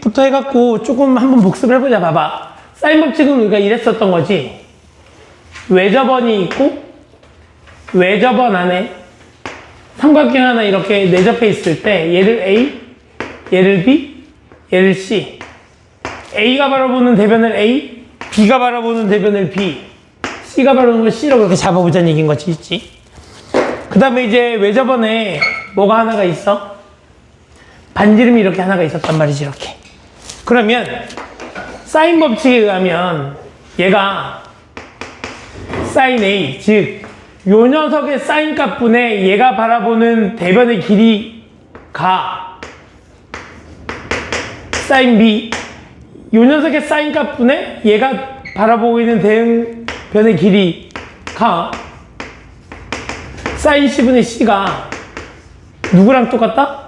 부터 해갖고 조금 한번 복습을 해보자. 봐봐. 사인 법칙은 우리가 이랬었던 거지. 외접원이 있고 외접원 안에 삼각형 하나 이렇게 내접해 있을 때 얘를 A, 얘를 B, 얘를 C. A가 바라보는 대변을 A, B가 바라보는 대변을 B, C가 바라보는 걸 C라고 이렇게 잡아보자는 얘기인 거지, 있지? 그 다음에 이제 외접원에 뭐가 하나가 있어? 반지름이 이렇게 하나가 있었단 말이지, 이렇게. 그러면 사인 법칙에 의하면 얘가 사인 A, 즉 요 녀석의 사인 값분의 얘가 바라보는 대변의 길이가 사인 B, 요 녀석의 사인 값분의 얘가 바라보고 있는 대변의 길이가 사인 C분의 C가 누구랑 똑같다?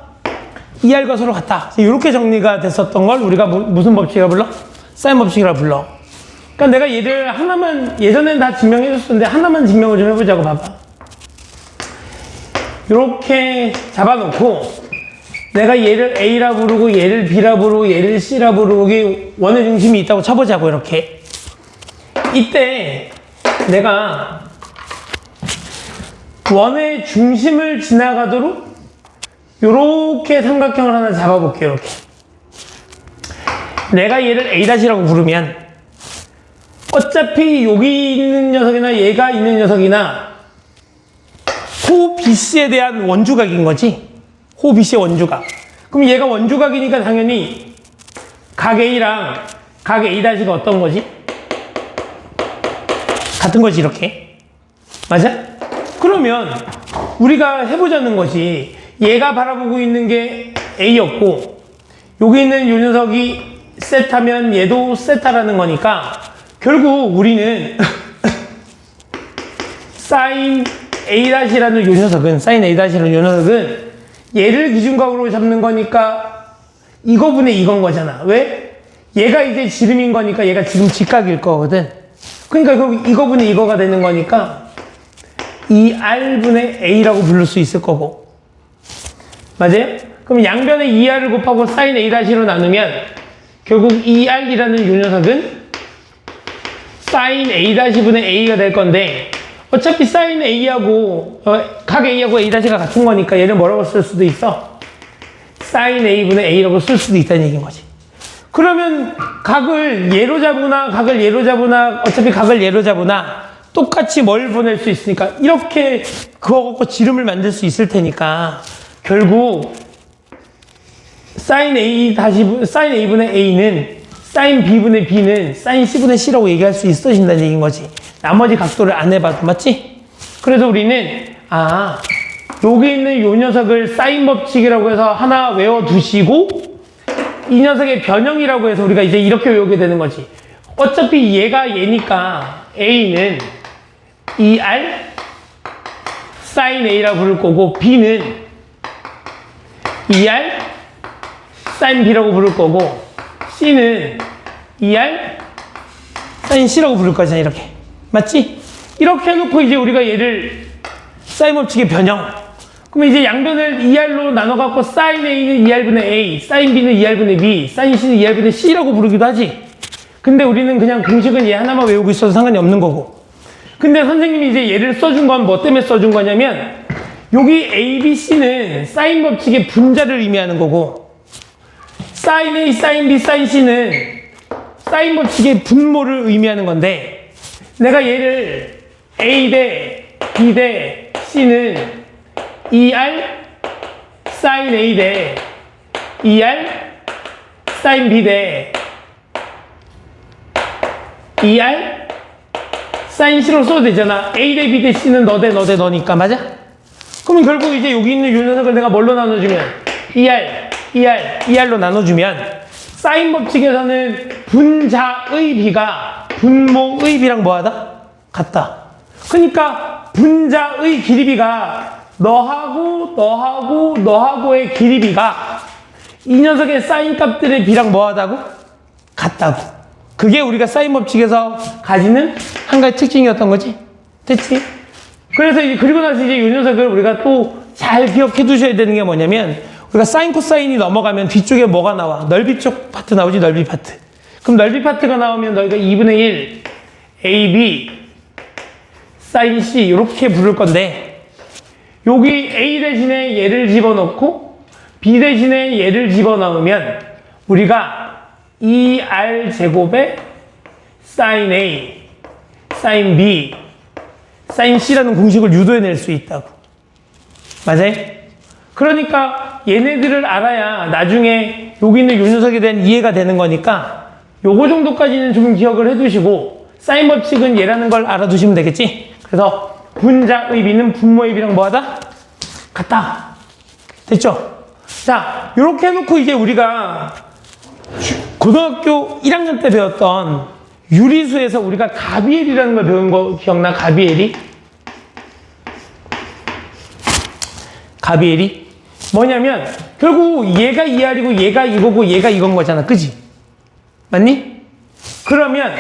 ER과 서로 같다. 이렇게 정리가 됐었던 걸 우리가 무슨 법칙이라 불러? 사인 법칙이라 불러. 그러니까 내가 얘를 하나만, 예전엔 다 증명해줬었는데 하나만 증명을 좀 해보자고. 봐봐. 이렇게 잡아놓고 내가 얘를 A라 부르고 얘를 B라 부르고 얘를 C라 부르고 여기 원의 중심이 있다고 쳐보자고. 이렇게. 이때 내가 원의 중심을 지나가도록 요렇게 삼각형을 하나 잡아볼게요. 이렇게. 내가 얘를 A-라고 부르면 어차피 여기 있는 녀석이나 얘가 있는 녀석이나 호 BC에 대한 원주각인 거지. 호 BC의 원주각. 그럼 얘가 원주각이니까 당연히 각 A랑 각 A-가 어떤 거지? 같은 거지, 이렇게. 맞아? 그러면 우리가 해보자는 거지. 얘가 바라보고 있는 게 A였고 여기 있는 요 녀석이 세타면 얘도 세타라는 거니까 결국 우리는 사인 A-라는 요 녀석은 사인 A-라는 요 녀석은 얘를 기준각으로 잡는 거니까 이거분의 이건 거잖아. 왜? 얘가 이제 지름인 거니까 얘가 지금 직각일 거거든. 그러니까 결국 이거분의 이거가 되는 거니까 2R분의 A라고 부를 수 있을 거고. 맞아요? 그럼 양변에 2R을 곱하고 사인 A-로 나누면 결국 2R이라는 요 녀석은 사인 A-분의 A가 될 건데 어차피 사인 A하고 각 A하고 A-가 같은 거니까 얘를 뭐라고 쓸 수도 있어? 사인 A분의 A라고 쓸 수도 있다는 얘기인 거지. 그러면 각을 얘로 잡으나 각을 얘로 잡으나 어차피 각을 얘로 잡으나 똑같이 뭘 보낼 수 있으니까 이렇게 그거 갖고 지름을 만들 수 있을 테니까 결국 사인 A분의 A는 사인 B분의 B는 사인 C분의 C라고 얘기할 수 있어진다는 얘기인 거지. 나머지 각도를 안 해봐도. 맞지? 그래서 우리는 여기 있는 요 녀석을 사인 법칙이라고 해서 하나 외워두시고 이 녀석의 변형이라고 해서 우리가 이제 이렇게 외우게 되는 거지. 어차피 얘가 얘니까 A는 2R 사인 A라고 부를 거고 B는 2R 사인 B라고 부를 거고 C는 2R 사인 C라고 부를 거잖아. 이렇게. 맞지? 이렇게 해놓고 이제 우리가 얘를 사인 법칙의 변형. 그럼 이제 양변을 2R로 나눠갖고 사인 A는 2R분의 A, 사인 B는 2R분의 B, 사인 C는 2R분의 C라고 부르기도 하지. 근데 우리는 그냥 공식은 얘 하나만 외우고 있어도 상관이 없는 거고. 근데 선생님이 이제 얘를 써준 건 뭐 때문에 써준 거냐면 여기 A, B, C는 사인 법칙의 분자를 의미하는 거고 사인 A, 사인 B, 사인 C는 사인 법칙의 분모를 의미하는 건데 내가 얘를 A 대 B 대 C는 2R 사인 A 대 2R 사인 B 대 2R 사인 C로 써도 되잖아. A 대 B 대 C는 너 대 너니까. 맞아? 그러면 결국 이제 여기 있는 요 녀석을 내가 뭘로 나눠주면 2R로 나눠주면 사인 법칙에서는 분자의 B가 분모의 B랑 뭐하다? 같다. 그러니까 분자의 길이비가 너하고의 길이비가 이 녀석의 사인 값들의 B랑 뭐하다고? 같다고. 그게 우리가 사인 법칙에서 가지는 한 가지 특징이었던 거지. 됐지? 그래서 이제 그리고 나서 이제 이 녀석을 우리가 또 잘 기억해 두셔야 되는 게 뭐냐면 우리가 사인 코사인이 넘어가면 뒤쪽에 뭐가 나와? 넓이 쪽 파트 나오지, 넓이 파트. 그럼 넓이 파트가 나오면 너희가 2분의 1 AB 사인 C 이렇게 부를 건데, 여기 A 대신에 얘를 집어넣고 B 대신에 얘를 집어넣으면 우리가 2R 제곱에 사인 A, 사인 B, 사인 C라는 공식을 유도해낼 수 있다고. 맞아요? 그러니까 얘네들을 알아야 나중에 여기 있는 요 녀석에 대한 이해가 되는 거니까 요거 정도까지는 좀 기억을 해두시고 사인 법칙은 얘라는 걸 알아두시면 되겠지? 그래서 분자의 비는 분모의 비랑 뭐하다? 같다. 됐죠? 자, 요렇게 해놓고 이제 우리가 고등학교 1학년 때 배웠던 유리수에서 우리가 가비엘이라는 걸 배운 거 기억나? 가비엘이? 가비엘이? 뭐냐면 결국 얘가 2R이고 얘가 이거고 얘가 이건 거잖아. 그지? 맞니? 그러면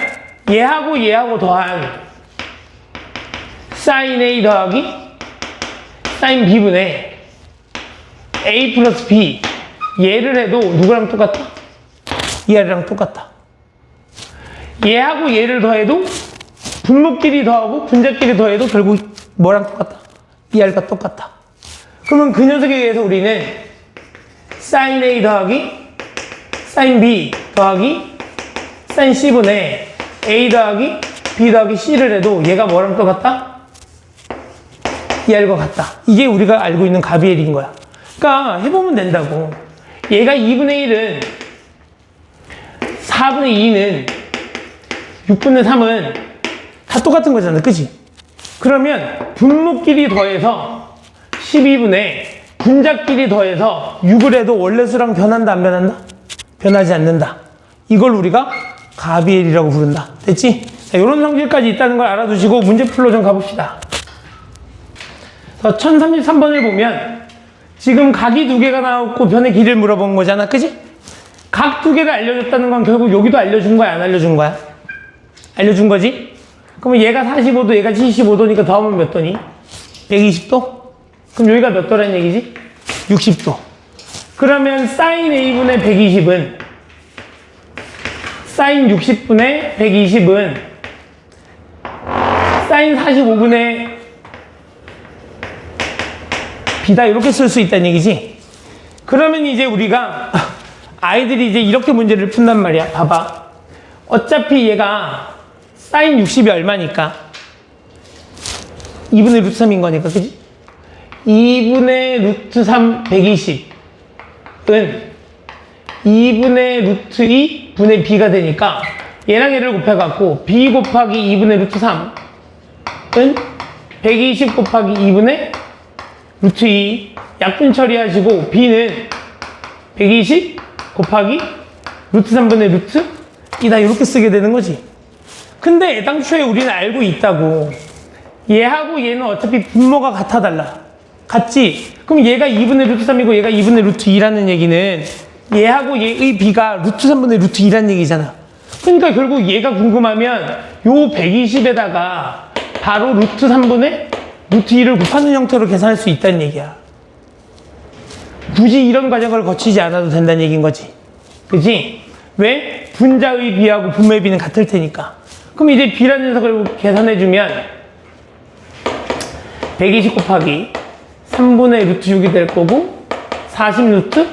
얘하고 더한 사인 A 더하기 사인 B분의 A 플러스 B 얘를 해도 누구랑 똑같다? 2R이랑 똑같다. 얘하고 얘를 더해도 분모끼리 더하고 분자끼리 더해도 결국 뭐랑 똑같다? 2R과 똑같다. 그러면 그 녀석에 의해서 우리는 사인 A 더하기 사인 B 더하기 사인 C분의 A 더하기 B 더하기 C를 해도 얘가 뭐랑 똑같다? 2R과 같다. 이게 우리가 알고 있는 가비엘인 거야. 그러니까 해보면 된다고. 얘가 2분의 1은 4분의 2는 6분의 3은 다 똑같은 거잖아. 그치? 그러면 분모끼리 더해서 12분의 분자끼리 더해서 6을 해도 원래 수랑 변한다, 안 변한다? 변하지 않는다. 이걸 우리가 가비엘이라고 부른다. 됐지? 자, 이런 성질까지 있다는 걸 알아두시고 문제 풀로 좀 가봅시다. 1033번을 보면 지금 각이 두 개가 나왔고 변의 길이를 물어본 거잖아. 그치? 각 두 개를 알려줬다는 건 결국 여기도 알려준 거야, 안 알려준 거야? 알려준 거지? 그러면 얘가 45도, 얘가 75도니까 더하면 몇 도니? 120도? 그럼 여기가 몇 도라는 얘기지? 60도. 그러면 사인 A분의 120은 사인 60분의 120은 사인 45분의 B다 이렇게 쓸 수 있다는 얘기지? 그러면 이제 우리가 아이들이 이제 이렇게 문제를 푼단 말이야. 봐봐. 어차피 얘가 사인 60이 얼마니까? 2분의 루트 3인 거니까, 그지? 2분의 루트 3 120은 2분의 루트 2 분의 B가 되니까 얘랑 얘를 곱해갖고 B 곱하기 2분의 루트 3은 120 곱하기 2분의 루트 2 약분 처리하시고 B는 120 곱하기 루트 3분의 루트 2다 이렇게 쓰게 되는 거지. 근데 애당초에 우리는 알고 있다고. 얘하고 얘는 어차피 분모가 같아 달라. 같지? 그럼 얘가 2분의 루트 3이고 얘가 2분의 루트 2라는 얘기는 얘하고 얘의 B가 루트 3분의 루트 2라는 얘기잖아. 그러니까 결국 얘가 궁금하면 요 120에다가 바로 루트 3분의 루트 2를 곱하는 형태로 계산할 수 있다는 얘기야. 굳이 이런 과정을 거치지 않아도 된다는 얘기인 거지. 그치? 왜? 분자의 B하고 분모의 B는 같을 테니까. 그럼 이제 B라는 녀석을 계산해주면 120 곱하기 3분의 루트 6이 될 거고 40 루트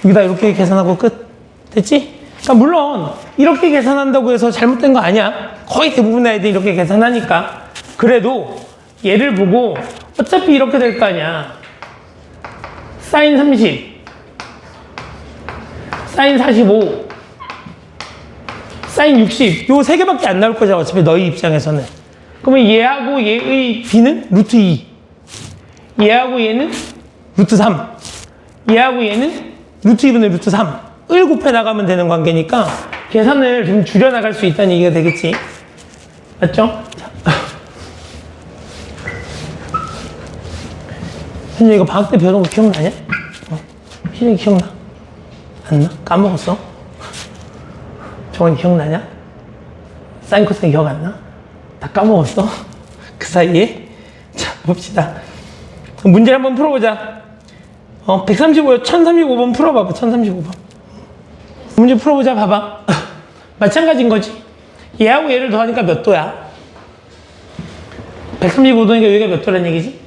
6이다 이렇게 계산하고 끝. 됐지? 그러니까 물론 이렇게 계산한다고 해서 잘못된 거 아니야. 거의 대부분의 아이들이 이렇게 계산하니까. 그래도 얘를 보고 어차피 이렇게 될 거 아니야. 사인 30, 사인 45, 사인 60 요 세 개밖에 안 나올 거잖아. 어차피 너희 입장에서는. 그러면 얘하고 얘의 B는 루트 2, 얘하고 얘는 루트 3, 얘하고 얘는 루트 2분의 루트 3을 곱해 나가면 되는 관계니까 계산을 좀 줄여나갈 수 있다는 얘기가 되겠지. 맞죠? 현재 이거 방학 때 배우는 거 기억나냐? 희정이 기억나? 안 나? 까먹었어? 저건 기억나냐? 사인 코사인 기억 안 나? 다 까먹었어? 그 사이에? 자, 봅시다. 문제를 한번 풀어보자. 135, 1035번 풀어봐봐. 1035번. 문제 풀어보자. 봐봐. 마찬가지인 거지. 얘하고 얘를 더하니까 몇 도야? 135도니까 여기가 몇 도란 얘기지?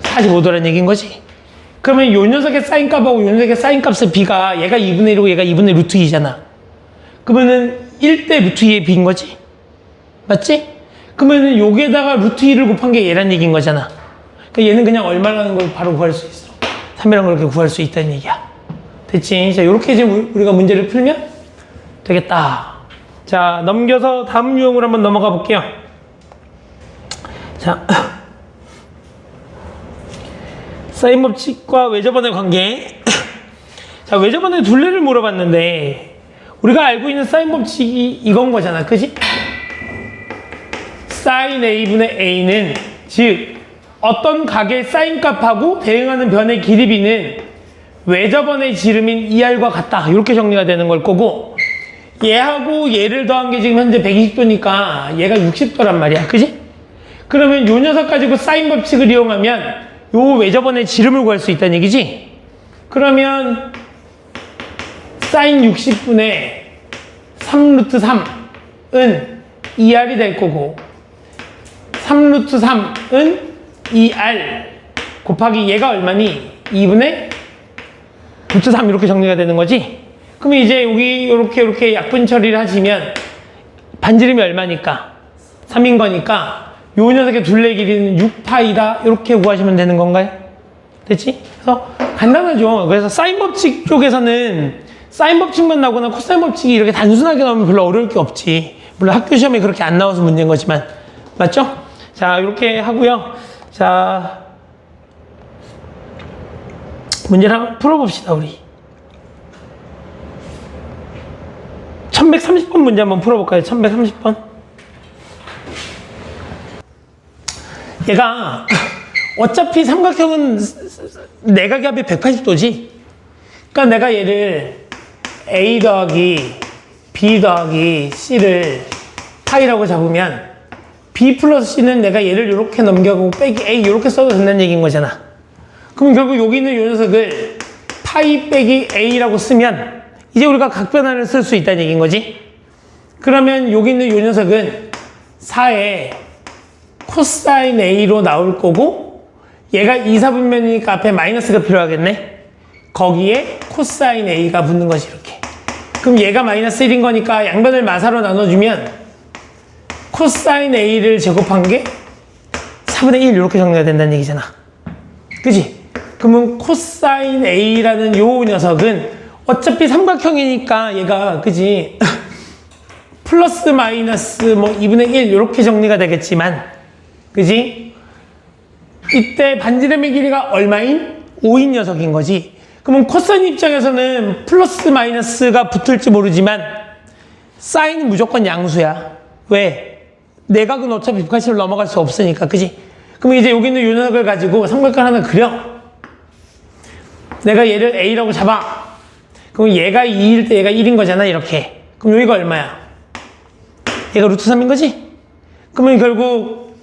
45도란 얘기인 거지. 그러면 요 녀석의 사인 값하고 요 녀석의 사인 값의 비가 얘가 2분의 1이고 얘가 2분의 루트 2잖아. 그러면은 1대 루트 2의 비인 거지? 맞지? 그러면은 여기에다가 루트 2를 곱한 게 얘란 얘기인 거잖아. 그러니까 얘는 그냥 얼마라는 걸 바로 구할 수 있어. 3이라는 걸 이렇게 구할 수 있다는 얘기야. 됐지? 자, 요렇게 지금 우리가 문제를 풀면 되겠다. 자, 넘겨서 다음 유형으로 한번 넘어가 볼게요. 자, 사인 법칙과 외접원의 관계. 자, 외접원의 둘레를 물어봤는데 우리가 알고 있는 사인 법칙이 이건 거잖아. 그지? 사인 A분의 A는 즉 어떤 각의 사인 값하고 대응하는 변의 길이 B는 외접원의 지름인 2R과 같다. 이렇게 정리가 되는 걸 거고, 얘하고 얘를 더한 게 지금 현재 120도니까 얘가 60도란 말이야. 그지? 그러면 요 녀석 가지고 사인 법칙을 이용하면 요 외접원의 지름을 구할 수 있다는 얘기지? 그러면 사인 60분의 3루트 3은 2R이 될 거고, 3루트 3은 2R 곱하기 얘가 얼마니? 2분의 루트 3 이렇게 정리가 되는 거지? 그럼 이제 여기 이렇게 약분 처리를 하시면 반지름이 얼마니까? 3인 거니까 요 녀석의 둘레 길이는 6파이다 이렇게 구하시면 되는 건가요? 됐지? 그래서 간단하죠. 그래서 사인 법칙 쪽에서는 사인 법칙만 나오거나 코사인 법칙이 이렇게 단순하게 나오면 별로 어려울 게 없지. 물론 학교 시험에 그렇게 안 나와서 문제인 거지만. 맞죠? 자, 이렇게 하고요. 자, 문제를 한번 풀어봅시다, 우리. 1130번 문제 한번 풀어볼까요? 1130번. 얘가 어차피 삼각형은 내각압이 180도지. 그러니까 내가 얘를 A 더하기 B 더하기 C를 파이라고 잡으면 B 플러스 C는 내가 얘를 이렇게 넘겨가고 빼기 A 이렇게 써도 된다는 얘기인 거잖아. 그럼 결국 여기 있는 이 녀석을 파이 빼기 A라고 쓰면 이제 우리가 각변환을 쓸 수 있다는 얘기인 거지. 그러면 여기 있는 이 녀석은 4에 코사인 A로 나올 거고, 얘가 2, 4분면이니까 앞에 마이너스가 필요하겠네. 거기에 코사인 A가 붙는 것이 이렇게. 그럼 얘가 마이너스 1인 거니까 양변을 마사로 나눠주면 코사인 A를 제곱한 게 4분의 1 이렇게 정리가 된다는 얘기잖아. 그지? 그러면 코사인 A라는 요 녀석은 어차피 삼각형이니까 얘가, 그지? 플러스 마이너스 뭐 2분의 1 이렇게 정리가 되겠지만, 그지? 이때 반지름의 길이가 얼마인? 5인 녀석인 거지. 그러면 코사인 입장에서는 플러스 마이너스가 붙을지 모르지만 사인은 무조건 양수야. 왜? 내각은 어차피 180을 넘어갈 수 없으니까. 그지? 그럼 이제 여기 있는 요 녀석을 가지고 삼각형 하나 그려. 내가 얘를 A라고 잡아. 그럼 얘가 2일 때 얘가 1인 거잖아. 이렇게. 그럼 여기가 얼마야? 얘가 루트 3인 거지? 그러면 결국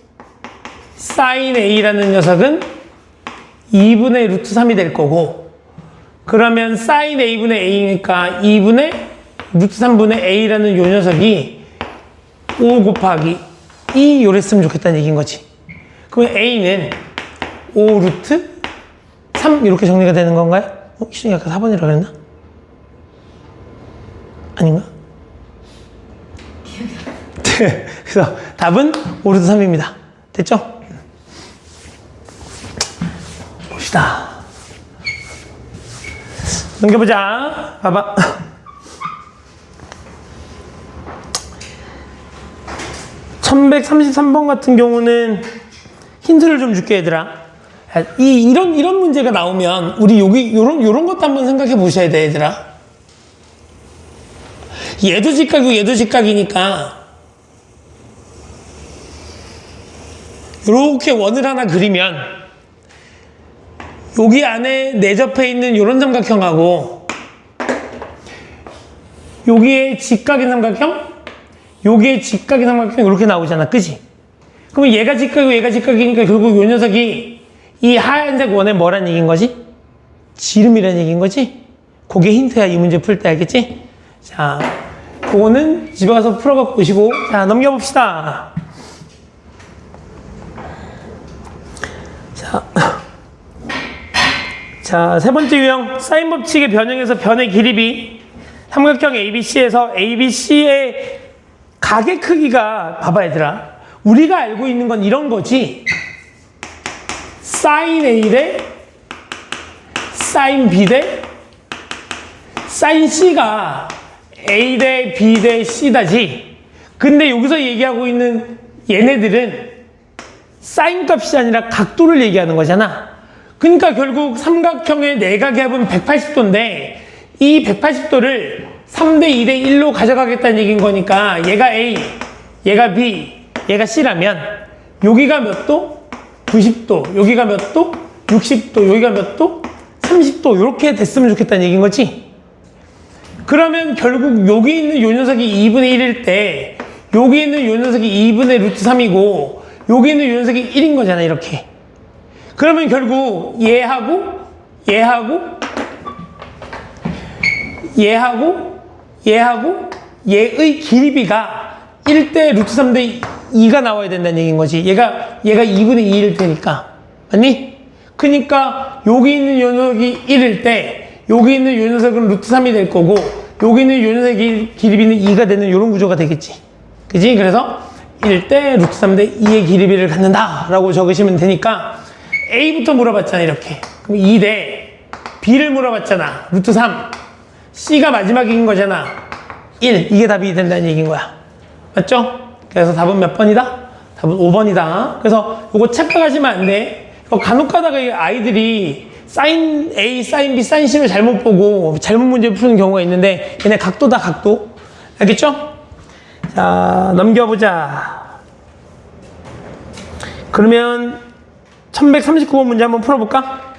사인 A라는 녀석은 2분의 루트 3이 될 거고, 그러면 사인 A분의 A니까 2분의 루트 3분의 A라는 요 녀석이 5 곱하기 2 요랬으면 좋겠다는 얘기인 거지. 그러면 A는 5 루트 3 이렇게 정리가 되는 건가요? 희중이 아까 4번이라고 그랬나? 아닌가? 그래서 답은 5 루트 3입니다. 됐죠? 봅시다. 넘겨보자. 봐봐. (1133번) 같은 경우는 힌트를 좀 줄게, 얘들아. 이런 문제가 나오면 우리 여기 요런 것도 한번 생각해 보셔야 돼, 얘들아. 얘도 직각이고 얘도 직각이니까 이렇게 원을 하나 그리면 여기 안에 내접해 있는 이런 삼각형하고 여기에 직각인 삼각형, 여기에 직각인 삼각형 이렇게 나오잖아. 그지? 그러면 얘가 직각이고 얘가 직각이니까 결국 이 녀석이 이 하얀색 원에 뭐란 얘기인 거지? 지름이란 얘기인 거지? 그게 힌트야, 이 문제 풀 때. 알겠지? 자, 그거는 집에 가서 풀어갖고 오시고. 자, 넘겨봅시다. 자, 세 번째 유형. 사인 법칙의 변형에서 변의 길이비. 삼각형 ABC에서 ABC의 각의 크기가, 봐봐 얘들아, 우리가 알고 있는 건 이런 거지. 사인 A 대 사인 B 대 사인 C가 A 대 B 대 C다지. 근데 여기서 얘기하고 있는 얘네들은 사인 값이 아니라 각도를 얘기하는 거잖아. 그러니까 결국 삼각형의 내각의 합은 180도인데 이 180도를 3대 2대 1로 가져가겠다는 얘기인 거니까 얘가 A, 얘가 B, 얘가 C라면 여기가 몇 도? 90도. 여기가 몇 도? 60도. 여기가 몇 도? 30도. 이렇게 됐으면 좋겠다는 얘기인 거지. 그러면 결국 여기 있는 요 녀석이 2분의 1일 때 여기 있는 요 녀석이 2분의 루트 3이고 여기 있는 요 녀석이 1인 거잖아. 이렇게. 그러면 결국 얘하고 얘의 길이비가 1대 루트 3대 2가 나와야 된다는 얘기인 거지. 얘가 2분의 2일 테니까. 맞니? 그러니까 여기 있는 요 녀석이 1일 때 여기 있는 요 녀석은 루트 3이 될 거고 여기 있는 요 녀석의 길이비는 2가 되는 이런 구조가 되겠지. 그지? 그래서 1대 루트 3대 2의 길이비를 갖는다 라고 적으시면 되니까 A부터 물어봤잖아. 이렇게. 그럼 2대 B를 물어봤잖아. 루트 3. C가 마지막인 거잖아. 1. 이게 답이 된다는 얘기인 거야. 맞죠? 그래서 답은 몇 번이다? 답은 5번이다. 그래서 이거 착각하시면 안 돼. 간혹 가다가 아이들이 사인 A, 사인 B, 사인 C를 잘못 보고 잘못 문제 푸는 경우가 있는데 얘네 각도다, 각도. 알겠죠? 자, 넘겨보자. 그러면 1139번 문제 한번 풀어볼까?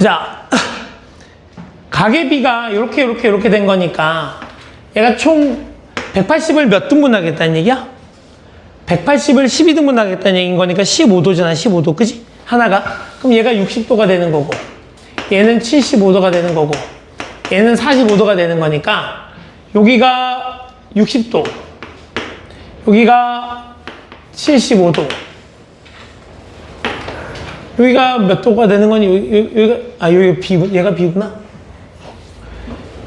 자, 각의 비가 이렇게 된 거니까 얘가 총 180을 몇 등분 하겠다는 얘기야? 180을 12등분 하겠다는 얘기인 거니까 15도잖아. 15도. 그지? 하나가. 그럼 얘가 60도가 되는 거고 얘는 75도가 되는 거고 얘는 45도가 되는 거니까 여기가 60도 여기가 75도 여기가 몇 도가 되는 거니? 여기가 B, 얘가 B구나.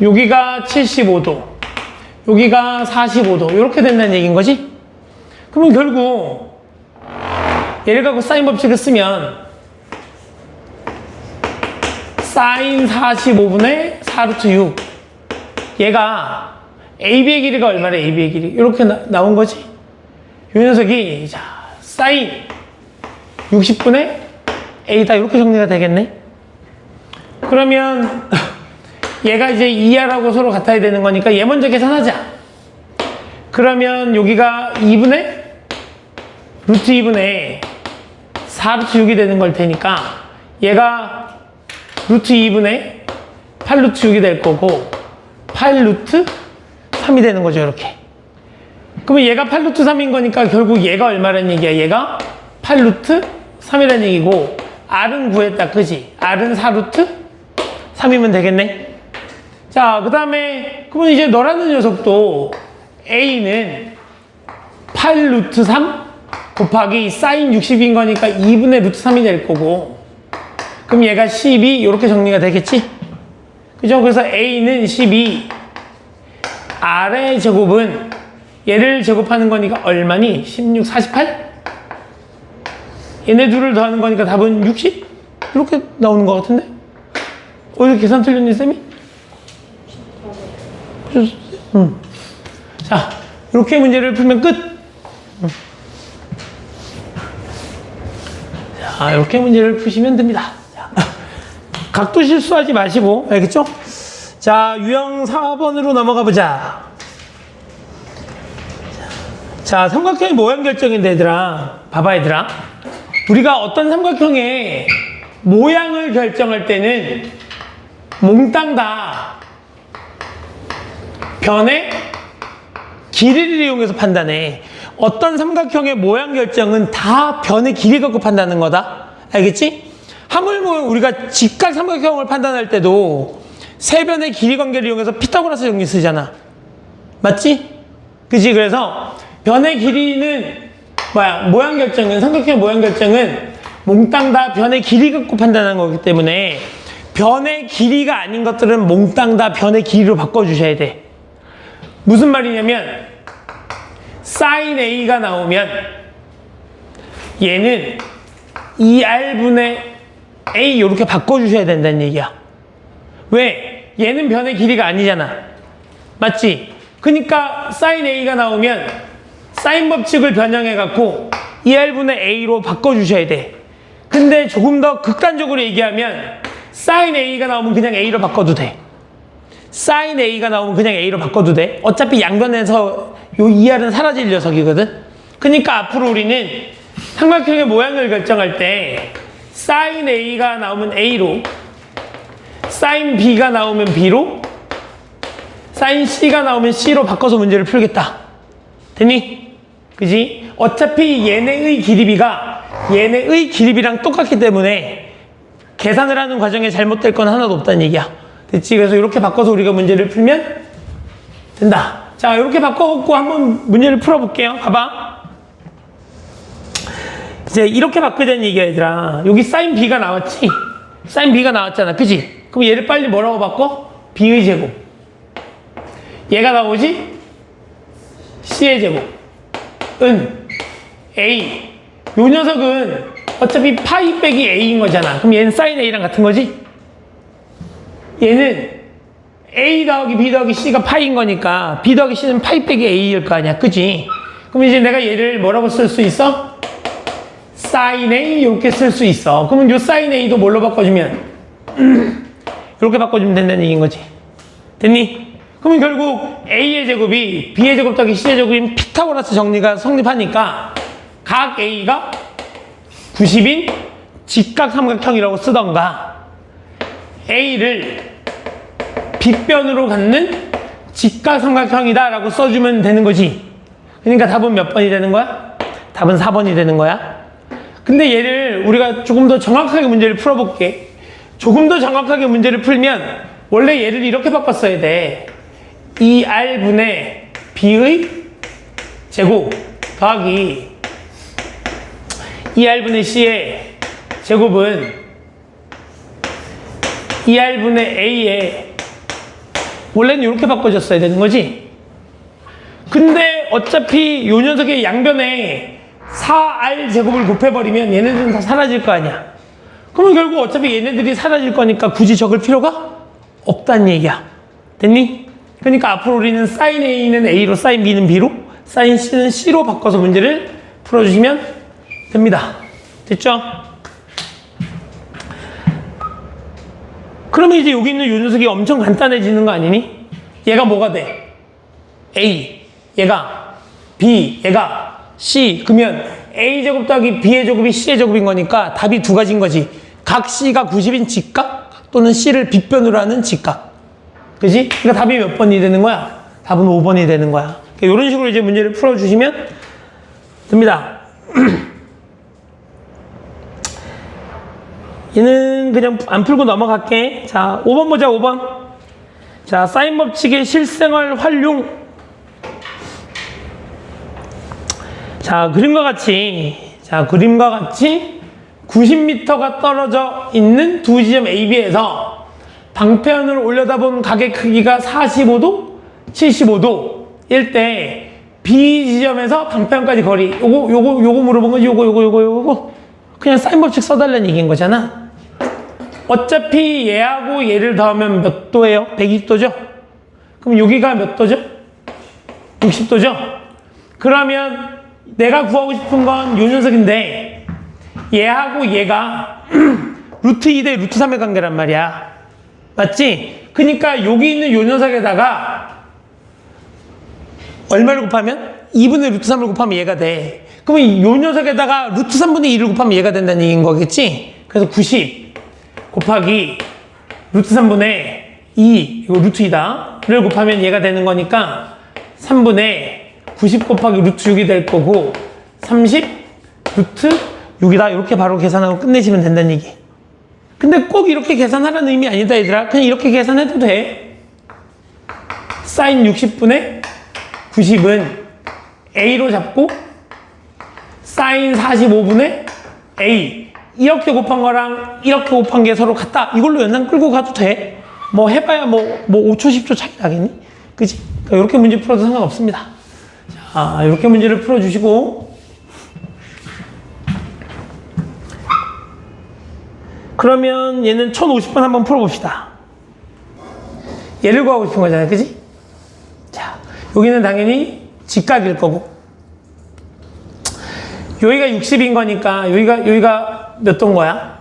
여기가 75도. 여기가 45도. 이렇게 된다는 얘기인 거지? 그러면 결국, 얘를 갖고 사인 법칙을 쓰면, 사인 45분의 4루트 6. 얘가 AB의 길이가 얼마래? AB의 길이. 이렇게 나온 거지? 이 녀석이, 자, 사인 60분의 A다. 이렇게 정리가 되겠네. 그러면 얘가 이제 2R하고 서로 같아야 되는 거니까 얘 먼저 계산하자. 그러면 여기가 2분의 루트 2분의 4루트 6이 되는 걸 테니까 얘가 루트 2분의 8루트 6이 될 거고 8루트 3이 되는 거죠. 이렇게. 그러면 얘가 8루트 3인 거니까 결국 얘가 얼마라는 얘기야? 얘가 8루트 3이라는 얘기고 R은 구했다. 그지? R은 4루트 3이면 되겠네. 자, 그 다음에 그러면 이제 너라는 녀석도 A는 8루트 3 곱하기 사인 60인 거니까 2분의 루트 3이 될 거고 그럼 얘가 12 이렇게 정리가 되겠지? 그죠? 그래서 A는 12 R의 제곱은 얘를 제곱하는 거니까 얼마니? 16, 48? 얘네 둘을 더하는 거니까 답은 60? 이렇게 나오는 것 같은데? 어디서 계산 틀렸니, 쌤이? 자, 이렇게 문제를 풀면 끝! 자, 이렇게 문제를 푸시면 됩니다. 자, 각도 실수하지 마시고, 알겠죠? 자, 유형 4번으로 넘어가 보자. 자, 삼각형의 모양 결정인데, 얘들아. 봐봐, 얘들아. 우리가 어떤 삼각형의 모양을 결정할 때는 몽땅 다 변의 길이를 이용해서 판단해. 어떤 삼각형의 모양 결정은 다 변의 길이 갖고 판단하는 거다. 알겠지? 하물며 우리가 직각 삼각형을 판단할 때도 세 변의 길이 관계를 이용해서 피타고라스 정리 쓰잖아. 맞지? 그지? 그래서 변의 길이는 모양 결정은, 삼각형 모양 결정은 몽땅 다 변의 길이 갖고 판단하는 거기 때문에 변의 길이가 아닌 것들은 몽땅 다 변의 길이로 바꿔주셔야 돼. 무슨 말이냐면 sin A가 나오면 얘는 2R분의 A 이렇게 바꿔주셔야 된다는 얘기야. 왜? 얘는 변의 길이가 아니잖아. 맞지? 그러니까 sin A가 나오면 사인 법칙을 변형해갖고 2R분의 A로 바꿔주셔야 돼. 근데 조금 더 극단적으로 얘기하면 sin A가 나오면 그냥 A로 바꿔도 돼. sin A가 나오면 그냥 A로 바꿔도 돼. 어차피 양변에서 요 2R은 사라질 녀석이거든. 그러니까 앞으로 우리는 삼각형의 모양을 결정할 때 sin A가 나오면 A로, sin B가 나오면 B로, sin C가 나오면 C로 바꿔서 문제를 풀겠다. 됐니? 그지? 어차피 얘네의 길이비가 얘네의 길이비랑 똑같기 때문에 계산을 하는 과정에 잘못될 건 하나도 없다는 얘기야. 됐지? 그래서 이렇게 바꿔서 우리가 문제를 풀면 된다. 자, 이렇게 바꿔갖고 한번 문제를 풀어볼게요. 봐봐. 이제 이렇게 바꾸자는 얘기야, 얘들아. 여기 sin B가 나왔지? sin B가 나왔잖아. 그지? 그럼 얘를 빨리 뭐라고 바꿔? B의 제곱. 얘가 나오지? C의 제곱은 A. 요 녀석은 어차피 파이 빼기 A인 거잖아. 그럼 얘는 sin A랑 같은 거지? 얘는 A 더하기 B 더하기 C가 파이인 거니까 B 더하기 C는 파이 빼기 A일 거 아니야. 그지? 그럼 이제 내가 얘를 뭐라고 쓸 수 있어? sin A 이렇게 쓸 수 있어. 그러면 요 sin A도 뭘로 바꿔주면? 이렇게 바꿔주면 된다는 얘기인 거지. 됐니? 그러면 결국 A의 제곱이 B의 제곱 더하기 C의 제곱인 피타고라스 정리가 성립하니까 각 A가 90인 직각 삼각형이라고 쓰던가 A를 빗변으로 갖는 직각 삼각형이다 라고 써주면 되는 거지. 그러니까 답은 몇 번이 되는 거야? 답은 4번이 되는 거야. 근데 얘를 우리가 조금 더 정확하게 문제를 풀어볼게. 조금 더 정확하게 문제를 풀면 원래 얘를 이렇게 바꿨어야 돼. 2R분의 B의 제곱 더하기 2R분의 C의 제곱은 2R분의 A의 원래는 이렇게 바꿔줬어야 되는 거지. 근데 어차피 요 녀석의 양변에 4R 제곱을 곱해버리면 얘네들은 다 사라질 거 아니야. 그러면 결국 어차피 얘네들이 사라질 거니까 굳이 적을 필요가 없다는 얘기야. 됐니? 그러니까 앞으로 우리는 sin A는 A로, sin B는 B로, sin C는 C로 바꿔서 문제를 풀어주시면 됩니다. 됐죠? 그러면 이제 여기 있는 요 녀석이 엄청 간단해지는 거 아니니? 얘가 뭐가 돼? A, 얘가 B, 얘가 C. 그러면 A제곱 더하기 B의 제곱이 C의 제곱인 거니까 답이 두 가지인 거지. 각 C가 90인 직각 또는 C를 빗변으로 하는 직각. 그지? 그러니까 답이 몇 번이 되는 거야? 답은 5번이 되는 거야. 그러니까 이런 식으로 이제 문제를 풀어주시면 됩니다. 얘는 그냥 안 풀고 넘어갈게. 자, 5번 보자, 5번. 자, 사인 법칙의 실생활 활용. 자, 그림과 같이 90m가 떨어져 있는 두 지점 AB에서 방패연을 올려다본 각의 크기가 45도, 75도일 때 B 지점에서 방패연까지 거리. 요거 물어본 거지. 요거. 그냥 사인 법칙 써달라는 얘기인 거잖아. 어차피 얘하고 얘를 더하면 몇 도예요? 120도죠? 그럼 여기가 몇 도죠? 60도죠? 그러면 내가 구하고 싶은 건 요 녀석인데 얘하고 얘가 루트 2 대 루트 3의 관계란 말이야. 맞지? 그러니까 여기 있는 요 녀석에다가 얼마를 곱하면? 2분의 루트 3을 곱하면 얘가 돼. 그러면 요 녀석에다가 루트 3분의 2를 곱하면 얘가 된다는 얘기인 거겠지? 그래서 90 곱하기 루트 3분의 2, 이거 루트 2다를 곱하면 얘가 되는 거니까 3분의 90 곱하기 루트 6이 될 거고 30 루트 6이다. 이렇게 바로 계산하고 끝내시면 된다는 얘기. 근데 꼭 이렇게 계산하라는 의미 아니다, 얘들아. 그냥 이렇게 계산해도 돼. 사인 60분의 90은 A로 잡고 사인 45분의 A 이렇게 곱한 거랑 이렇게 곱한 게 서로 같다. 이걸로 연산 끌고 가도 돼. 뭐 해봐야 뭐 5초 10초 차이 나겠니? 그치? 그러니까 이렇게 문제 풀어도 상관없습니다. 자, 이렇게 문제를 풀어주시고 그러면 얘는 1050번 한번 풀어봅시다. 얘를 구하고 싶은 거잖아요. 그치? 자, 여기는 당연히 직각일 거고 여기가 60인 거니까 여기가 몇 도인 거야?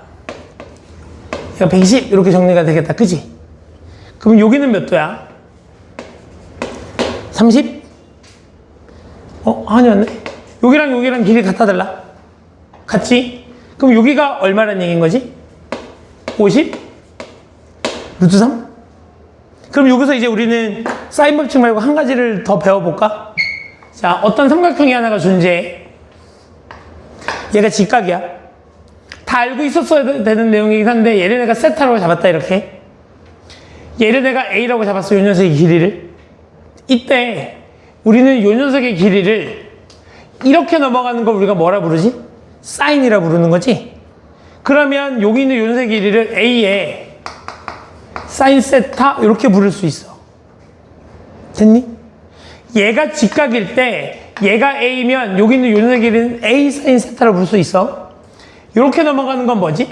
여기가 120 이렇게 정리가 되겠다. 그치? 그럼 여기는 몇 도야? 30? 아니었네. 여기랑 길이 같아 달라? 같지? 그럼 여기가 얼마란 얘기인 거지? 50? 루트 3? 그럼 여기서 이제 우리는 사인 법칙 말고 한 가지를 더 배워볼까? 자, 어떤 삼각형이 하나가 존재해. 얘가 직각이야. 다 알고 있었어야 되는 내용이긴 한데 얘를 내가 세타라고 잡았다 이렇게. 얘를 내가 A라고 잡았어. 요 녀석의 길이를. 이때 우리는 요 녀석의 길이를 이렇게 넘어가는 걸 우리가 뭐라 부르지? 사인이라 부르는 거지. 그러면 여기 있는 요 녀석의 길이를 A에 사인 세타 이렇게 부를 수 있어. 됐니? 얘가 직각일 때 얘가 A면 여기 있는 요 녀석의 길이는 A 사인 세타라고 부를 수 있어. 이렇게 넘어가는 건 뭐지?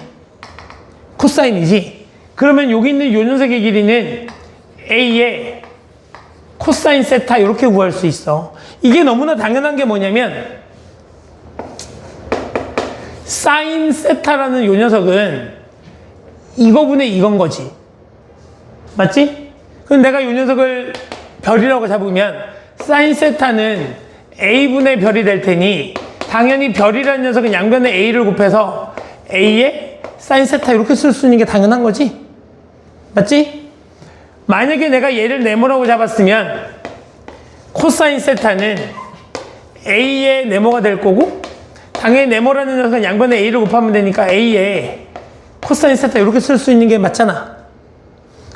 코사인이지. 그러면 여기 있는 요 녀석의 길이는 A에 코사인 세타 이렇게 구할 수 있어. 이게 너무나 당연한 게 뭐냐면 사인 세타라는 요 녀석은 이거분의 이건 거지. 맞지? 그럼 내가 요 녀석을 별이라고 잡으면 사인 세타는 A분의 별이 될 테니 당연히 별이라는 녀석은 양변에 A를 곱해서 A에 사인 세타 이렇게 쓸 수 있는 게 당연한 거지. 맞지? 만약에 내가 얘를 네모라고 잡았으면 코사인 세타는 A의 네모가 될 거고 당연히 네모라는 녀석은 양변에 A를 곱하면 되니까 A에 코사인 세타 이렇게 쓸 수 있는 게 맞잖아.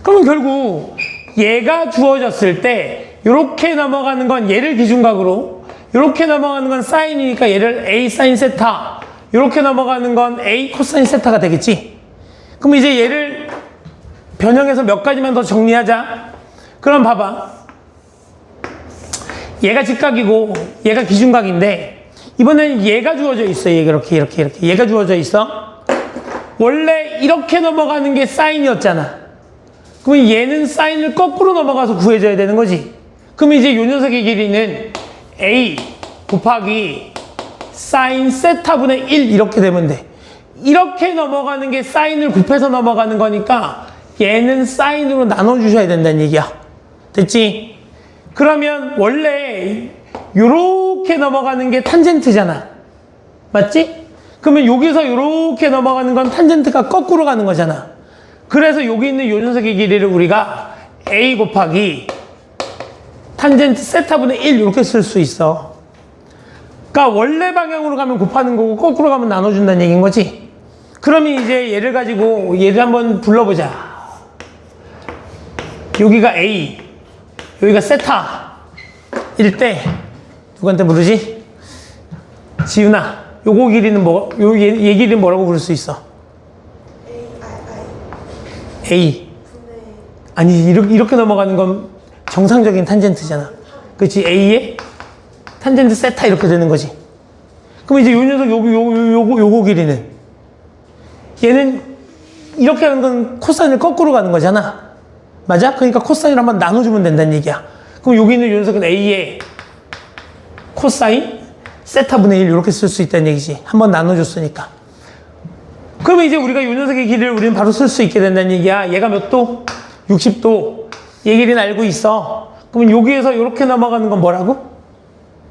그러면 결국 얘가 주어졌을 때 이렇게 넘어가는 건 얘를 기준각으로 이렇게 넘어가는 건 사인이니까 얘를 A 사인 세타 이렇게 넘어가는 건 A 코사인 세타가 되겠지. 그럼 이제 얘를 변형해서 몇 가지만 더 정리하자. 그럼 봐봐. 얘가 직각이고 얘가 기준각인데 이번엔 얘가 주어져 있어. 얘가 이렇게 얘가 주어져 있어. 원래 이렇게 넘어가는 게 사인이었잖아. 그러면 얘는 사인을 거꾸로 넘어가서 구해줘야 되는 거지. 그럼 이제 요 녀석의 길이는 A 곱하기 사인 세타분의 1 이렇게 되면 돼. 이렇게 넘어가는 게 사인을 곱해서 넘어가는 거니까 얘는 사인으로 나눠주셔야 된다는 얘기야. 됐지? 그러면 원래 요렇게 넘어가는 게 탄젠트잖아. 맞지? 그러면 여기서 요렇게 넘어가는 건 탄젠트가 거꾸로 가는 거잖아. 그래서 여기 있는 요 녀석의 길이를 우리가 A 곱하기 탄젠트 세타분의 1 이렇게 쓸 수 있어. 그러니까 원래 방향으로 가면 곱하는 거고 거꾸로 가면 나눠준다는 얘기인 거지. 그러면 이제 얘를 가지고 얘를 한번 불러보자. 여기가 A, 여기가 세타일 때 누구한테 부르지? 지윤아, 요거 길이는 얘 길이는 뭐라고 부를 수 있어? A. 아니 이렇게 넘어가는 건 정상적인 탄젠트잖아. 그렇지? A에 탄젠트 세타 이렇게 되는 거지. 그럼 이제 요 녀석 요거 길이는 얘는 이렇게 하는 건 코사인을 거꾸로 가는 거잖아. 맞아? 그러니까 코사인을 한번 나눠주면 된다는 얘기야. 그럼 여기 있는 요 녀석은 A에 코사인 세타분의 1 이렇게 쓸 수 있다는 얘기지. 한번 나눠줬으니까. 그러면 이제 우리가 요 녀석의 길이를 우리는 바로 쓸 수 있게 된다는 얘기야. 얘가 몇 도? 60도. 얘 길이는 알고 있어. 그러면 여기에서 이렇게 넘어가는 건 뭐라고?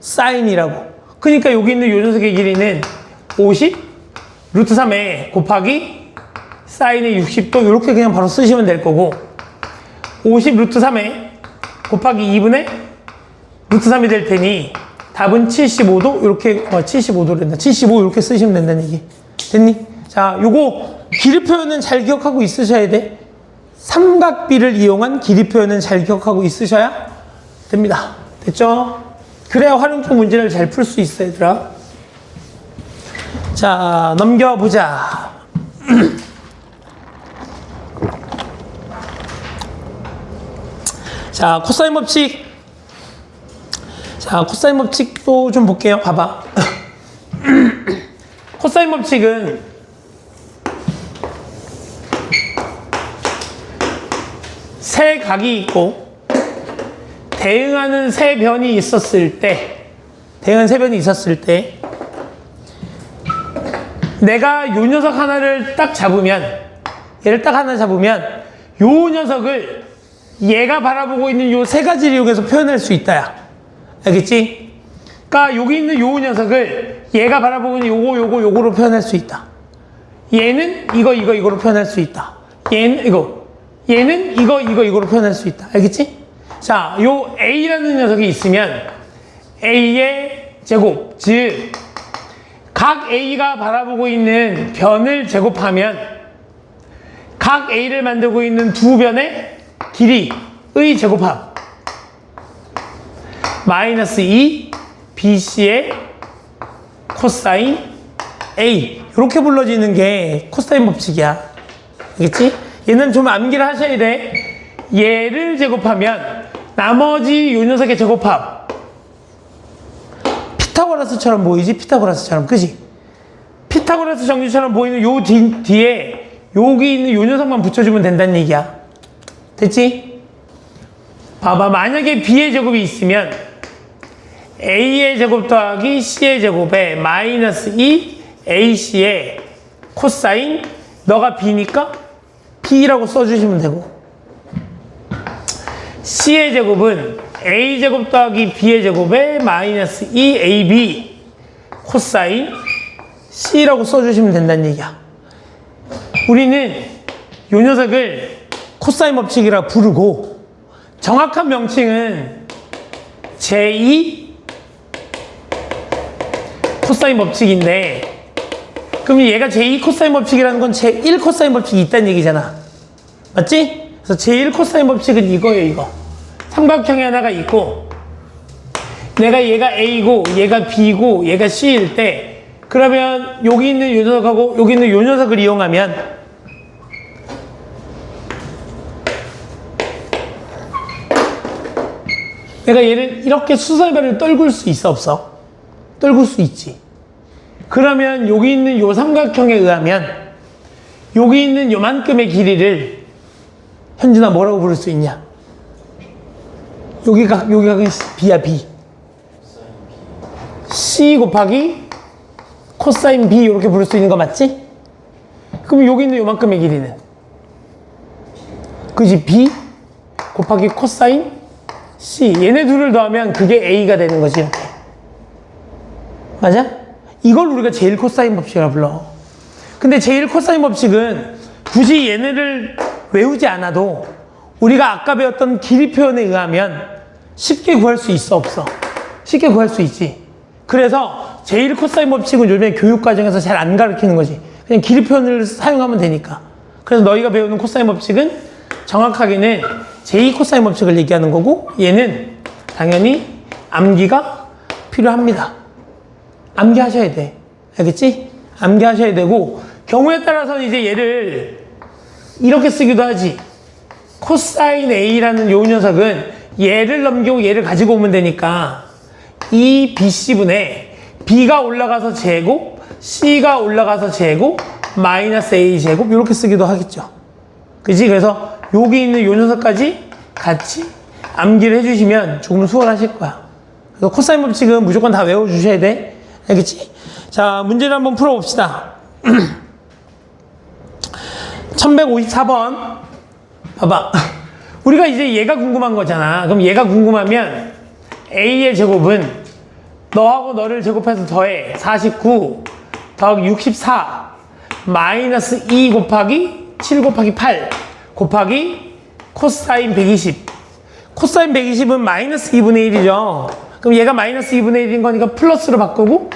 사인이라고. 그러니까 여기 있는 요 녀석의 길이는 50 루트 3에 곱하기 사인의 60도 이렇게 그냥 바로 쓰시면 될 거고 50 루트 3에 곱하기 2분의 루트 3이 될 테니 답은 75도 이렇게 75도 된다. 75 이렇게 쓰시면 된다는 얘기. 됐니? 자, 요거 길이 표현은 잘 기억하고 있으셔야 돼. 삼각비를 이용한 길이 표현은 잘 기억하고 있으셔야 됩니다. 됐죠? 그래야 활용적 문제를 잘 풀 수 있어, 얘들아. 자, 넘겨보자. 자, 코사인 법칙. 자, 코사인 법칙도 좀 볼게요. 봐봐. 코사인 법칙은 세 각이 있고 대응하는 세 변이 있었을 때 내가 요 녀석 하나를 딱 잡으면 얘를 딱 하나 잡으면 요 녀석을 얘가 바라보고 있는 요 세 가지를 이용해서 표현할 수 있다야. 알겠지? 그러니까 여기 있는 요 녀석을 얘가 바라보고 있는 요거로 표현할 수 있다. 얘는 이거로 표현할 수 있다. 얘는 이거로 표현할 수 있다. 알겠지? 자, 요 A라는 녀석이 있으면 A의 제곱, 즉 각 A가 바라보고 있는 변을 제곱하면 각 A를 만들고 있는 두 변의 길이의 제곱합 마이너스 2 BC의 코사인 A 이렇게 불러지는 게 코사인 법칙이야. 알겠지? 얘는 좀 암기를 하셔야 돼. 얘를 제곱하면 나머지 요 녀석의 제곱합 피타고라스처럼 보이지? 피타고라스처럼, 그지? 피타고라스 정리처럼 보이는 요 뒤에 여기 있는 요 녀석만 붙여주면 된다는 얘기야. 됐지? 봐봐, 만약에 B의 제곱이 있으면 A의 제곱 더하기 C의 제곱에 마이너스 2 AC의 코사인, 너가 B니까 B라고 써주시면 되고, C의 제곱은 A 제곱 더하기 B의 제곱에 마이너스 2 AB 코사인 C라고 써주시면 된다는 얘기야. 우리는 요 녀석을 코사인 법칙이라 부르고 정확한 명칭은 제2 코사인 법칙인데, 그럼 얘가 제2 코사인 법칙이라는 건 제1 코사인 법칙이 있다는 얘기잖아. 맞지? 그래서 제1 코사인 법칙은 이거예요, 이거. 삼각형이 하나가 있고 얘가 A고 얘가 B고 얘가 C일 때, 그러면 여기 있는 요 녀석하고 여기 있는 요 녀석을 이용하면 내가 얘를 이렇게 수설배를 떨굴 수 있어, 없어? 떨굴 수 있지. 그러면 여기 있는 요 삼각형에 의하면 여기 있는 요만큼의 길이를 현준아 뭐라고 부를 수 있냐? 여기가 B야, B. C 곱하기 코사인 B 이렇게 부를 수 있는 거 맞지? 그럼 여기 있는 요만큼의 길이는 그지? B 곱하기 코사인 C, 얘네 둘을 더하면 그게 A가 되는 거지, 이렇게. 맞아? 이걸 우리가 제1 코사인 법칙이라 불러. 근데 제1 코사인 법칙은 굳이 얘네를 외우지 않아도 우리가 아까 배웠던 길이 표현에 의하면 쉽게 구할 수 있어, 없어? 쉽게 구할 수 있지. 그래서 제1 코사인 법칙은 요즘에 교육과정에서 잘 안 가르치는 거지. 그냥 길이 표현을 사용하면 되니까. 그래서 너희가 배우는 코사인 법칙은 정확하게는 제2 코사인 법칙을 얘기하는 거고, 얘는 당연히 암기가 필요합니다. 암기하셔야 돼. 알겠지? 암기하셔야 되고, 경우에 따라서는 이제 얘를 이렇게 쓰기도 하지. 코사인 A라는 요 녀석은 얘를 넘기고 얘를 가지고 오면 되니까 이 BC분에 B가 올라가서 제곱, C가 올라가서 제곱, 마이너스 A 제곱 이렇게 쓰기도 하겠죠. 그치? 그래서 여기 있는 요 녀석까지 같이 암기를 해주시면 조금 수월하실 거야. 그래서 코사인 법칙은 무조건 다 외워주셔야 돼. 알겠지? 자, 문제를 한번 풀어봅시다. 1154번. 봐봐. 우리가 이제 얘가 궁금한 거잖아. 그럼 얘가 궁금하면 A의 제곱은 너하고 너를 제곱해서 더해. 49 더하기 64 마이너스 2 곱하기 7 곱하기 8 곱하기 코사인 120. 코사인 120은 마이너스 2분의 1이죠. 그럼 얘가 마이너스 2분의 1인 거니까 플러스로 바꾸고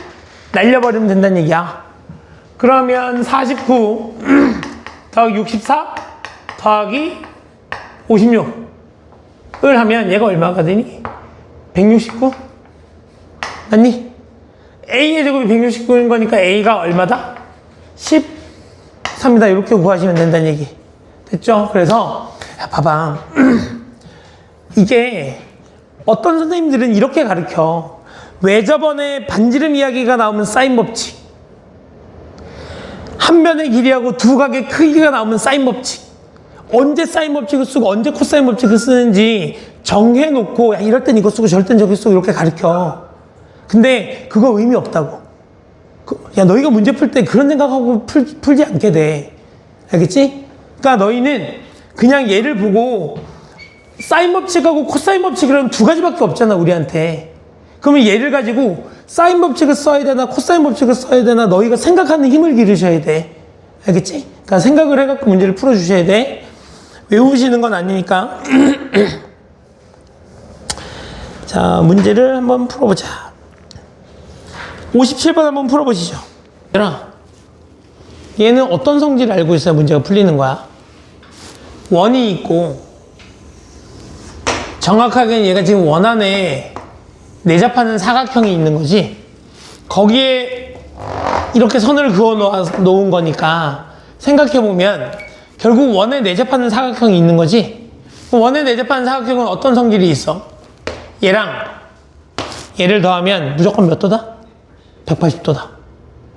날려버리면 된다는 얘기야. 그러면 49 더하기 64 더하기 56을 하면 얘가 얼마가 되니? 169? 맞니? A의 제곱이 169인 거니까 A가 얼마다? 13이다. 이렇게 구하시면 된다는 얘기. 됐죠? 그래서 야, 봐봐. 이게 어떤 선생님들은 이렇게 가르쳐. 왜 저번에 반지름 이야기가 나오면 사인 법칙, 한 변의 길이하고 두 각의 크기가 나오면 사인 법칙, 언제 사인 법칙을 쓰고 언제 코사인 법칙을 쓰는지 정해놓고 야, 이럴 땐 이거 쓰고 저럴 땐 저거 쓰고 이렇게 가르쳐. 근데 그거 의미 없다고. 야, 너희가 문제 풀 때 그런 생각하고 풀지 않게 돼. 알겠지? 그러니까 너희는 그냥 얘를 보고 사인 법칙하고 코사인 법칙이라면 두 가지밖에 없잖아, 우리한테. 그러면 얘를 가지고 사인 법칙을 써야 되나 코사인 법칙을 써야 되나 너희가 생각하는 힘을 기르셔야 돼. 알겠지? 그러니까 생각을 해갖고 문제를 풀어주셔야 돼. 외우시는 건 아니니까. 자, 문제를 한번 풀어보자. 57번 한번 풀어보시죠. 얘는 어떤 성질을 알고 있어야 문제가 풀리는 거야? 원이 있고 정확하게 얘가 지금 원 안에 내접하는 사각형이 있는 거지. 거기에 이렇게 선을 그어 놓은 거니까 생각해보면 결국 원에 내접하는 사각형이 있는 거지. 원에 내접하는 사각형은 어떤 성질이 있어? 얘랑 얘를 더하면 무조건 몇 도다? 180도다.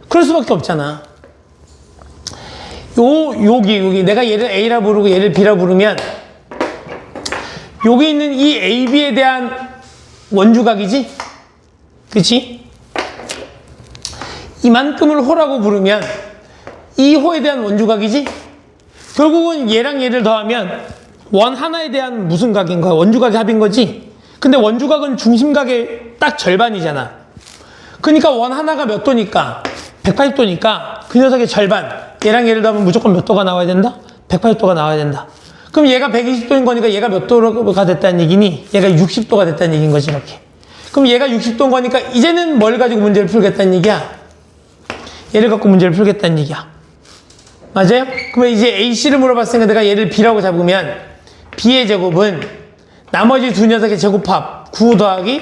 그럴 수밖에 없잖아. 여기 내가 얘를 A라 부르고 얘를 B라 부르면 여기 있는 이 AB에 대한 원주각이지? 그치? 이만큼을 호라고 부르면 이 호에 대한 원주각이지? 결국은 얘랑 얘를 더하면 원 하나에 대한 무슨 각인 거야? 원주각의 합인 거지? 근데 원주각은 중심각의 딱 절반이잖아. 그러니까 원 하나가 몇 도니까? 180도니까 그 녀석의 절반. 얘랑 얘를 더하면 무조건 몇 도가 나와야 된다? 180도가 나와야 된다. 그럼 얘가 120도인 거니까 얘가 몇 도가 됐다는 얘기니? 얘가 60도가 됐다는 얘기인 거지, 이렇게. 그럼 얘가 60도인 거니까 이제는 뭘 가지고 문제를 풀겠다는 얘기야? 얘를 갖고 문제를 풀겠다는 얘기야. 맞아요? 그러면 이제 AC를 물어봤으니까 내가 얘를 B라고 잡으면 B의 제곱은 나머지 두 녀석의 제곱합 9 더하기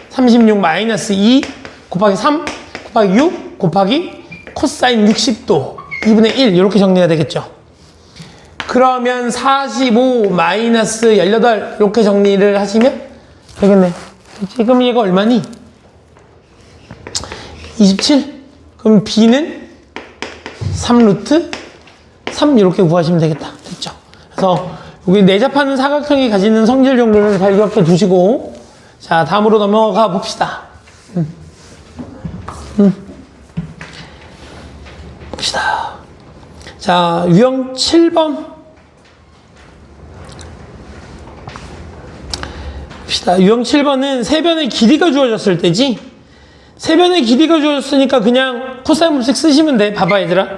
36 마이너스 2 곱하기 3 곱하기 6 곱하기 코사인 60도 2분의 1 이렇게 정리가 되겠죠. 그러면 45 마이너스 18 이렇게 정리를 하시면 되겠네. 지금 얘가 얼마니? 27? 그럼 B는 3루트 3 이렇게 구하시면 되겠다. 됐죠? 그래서 여기 내접하는 사각형이 가지는 성질 정도를 잘 기억해 두시고 자, 다음으로 넘어가 봅시다. 봅시다. 자, 유형 7번 봅시다. 유형 7번은 세변의 길이가 주어졌을 때지. 세변의 길이가 주어졌으니까 그냥 코사인 법칙 쓰시면 돼. 봐봐, 얘들아.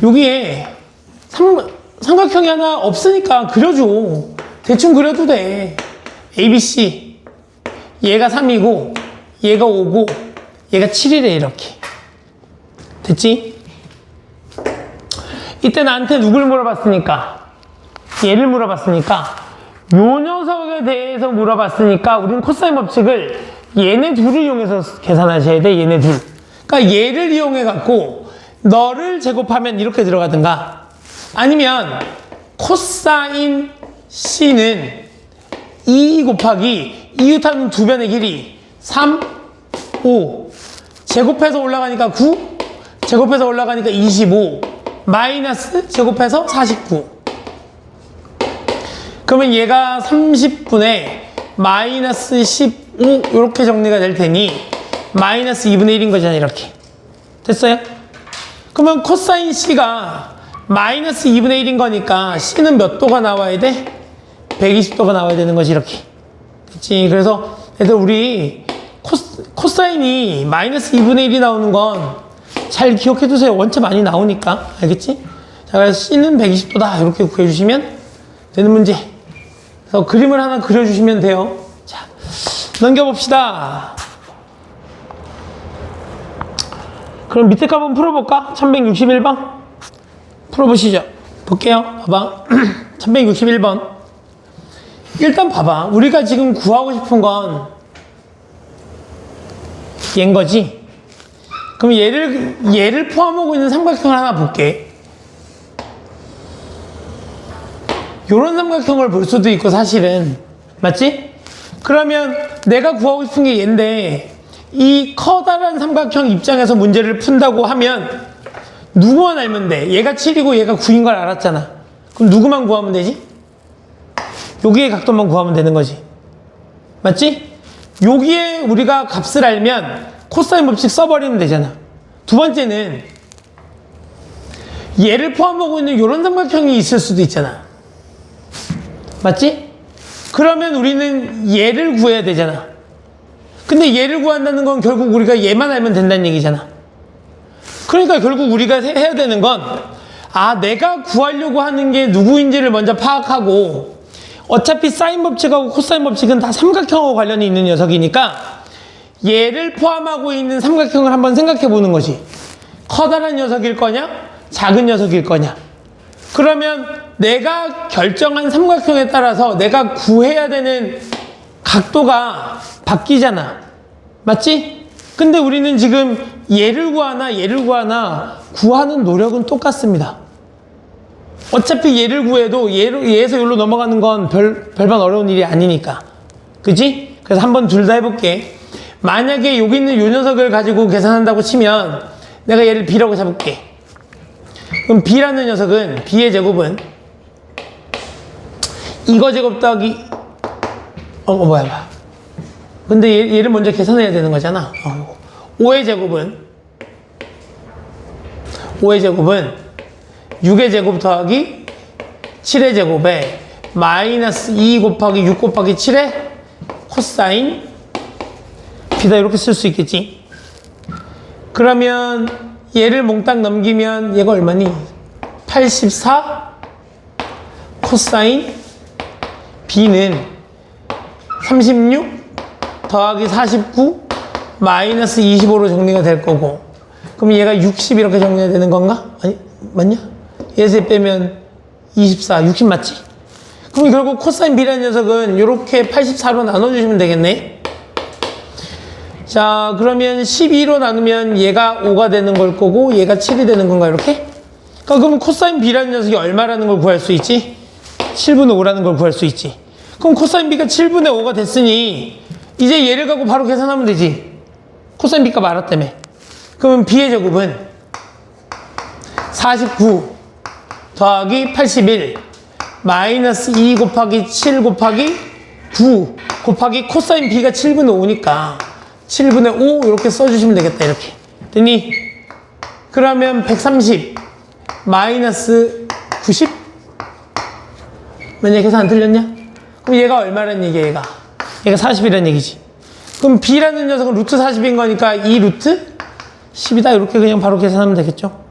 여기에 삼각형이 하나 없으니까 그려줘. 대충 그려도 돼. ABC. 얘가 3이고, 얘가 5고, 얘가 7이래, 이렇게. 됐지? 이때 나한테 누굴 물어봤으니까? 얘를 물어봤으니까, 요 녀석에 대해서 물어봤으니까, 우리는 코사인 법칙을 얘네 둘을 이용해서 계산하셔야 돼, 얘네 둘. 그러니까 얘를 이용해갖고, 너를 제곱하면 이렇게 들어가든가, 아니면 코사인 C는 2 곱하기 이웃하는 두 변의 길이 3, 5 제곱해서 올라가니까 9 제곱해서 올라가니까 25 마이너스 제곱해서 49 그러면 얘가 30분의 마이너스 15 이렇게 정리가 될 테니 마이너스 2분의 1인 거잖아요. 이렇게 됐어요? 그러면 코사인 C가 마이너스 2분의 1인 거니까 C는 몇 도가 나와야 돼? 120도가 나와야 되는 것이 이렇게. 그치? 그래서 얘들 우리 코사인이 마이너스 2분의 1이 나오는 건 잘 기억해 두세요. 원체 많이 나오니까. 알겠지? 자, 그래서 C는 120도다. 이렇게 구해주시면 되는 문제. 그래서 그림을 하나 그려주시면 돼요. 자, 넘겨봅시다. 그럼 밑에 값 한번 풀어볼까? 1161번 풀어보시죠. 볼게요. 봐봐. 1161번 일단 봐봐. 우리가 지금 구하고 싶은 건 얘인 거지. 그럼 얘를 포함하고 있는 삼각형을 하나 볼게. 요런 삼각형을 볼 수도 있고 사실은 맞지? 그러면 내가 구하고 싶은 게 얘인데 이 커다란 삼각형 입장에서 문제를 푼다고 하면 누구만 알면 돼. 얘가 7이고 얘가 9인 걸 알았잖아. 그럼 누구만 구하면 되지? 여기에 각도만 구하면 되는 거지. 맞지? 여기에 우리가 값을 알면 코사인 법칙 써버리면 되잖아. 두 번째는 얘를 포함하고 있는 이런 삼각형이 있을 수도 있잖아. 맞지? 그러면 우리는 얘를 구해야 되잖아. 근데 얘를 구한다는 건 결국 우리가 얘만 알면 된다는 얘기잖아. 그러니까 결국 우리가 해야 되는 건 내가 구하려고 하는 게 누구인지를 먼저 파악하고 어차피 사인 법칙하고 코사인 법칙은 다 삼각형하고 관련이 있는 녀석이니까 얘를 포함하고 있는 삼각형을 한번 생각해 보는 거지. 커다란 녀석일 거냐? 작은 녀석일 거냐? 그러면 내가 결정한 삼각형에 따라서 내가 구해야 되는 각도가 바뀌잖아. 맞지? 근데 우리는 지금 얘를 구하나 구하는 노력은 똑같습니다. 어차피 얘를 구해도 얘에서 여기로 넘어가는 건 별반 어려운 일이 아니니까. 그치? 그래서 한번 둘 다 해볼게. 만약에 여기 있는 요 녀석을 가지고 계산한다고 치면 내가 얘를 b라고 잡을게. 그럼 b라는 녀석은 b의 제곱은 이거 제곱 더하기 뭐야. 근데 얘를 먼저 계산해야 되는 거잖아. 5의 제곱은 6의 제곱 더하기 7의 제곱에 마이너스 2 곱하기 6 곱하기 7의 코사인 b다 이렇게 쓸 수 있겠지. 그러면 얘를 몽땅 넘기면 얘가 얼마니? 84 코사인 b는 36 더하기 49 마이너스 25로 정리가 될 거고, 그럼 얘가 60 이렇게 정리가 되는 건가? 아니 맞냐? 얘에서 빼면 24, 60 맞지? 그럼 결국 코사인 b라는 녀석은 이렇게 84로 나눠주시면 되겠네. 자, 그러면 12로 나누면 얘가 5가 되는 걸 거고 얘가 7이 되는 건가 이렇게? 그럼 코사인 b라는 녀석이 얼마라는 걸 구할 수 있지? 7분의 5라는 걸 구할 수 있지. 그럼 코사인 b가 7분의 5가 됐으니 이제 얘를 갖고 바로 계산하면 되지. 코사인 b값 알았다며. 그러면 b의 제곱은 49 더하기 81 마이너스 2 곱하기 7 곱하기 9 곱하기 코사인 b가 7분의 5니까 7분의 5 이렇게 써주시면 되겠다. 이렇게 됐니? 그러면 130 마이너스 90 만약에 계산 안 틀렸냐? 그럼 얘가 얼마란 얘기야? 얘가 40이란 얘기지. 그럼 b라는 녀석은 루트 40인 거니까 이 루트 10이다 이렇게 그냥 바로 계산하면 되겠죠.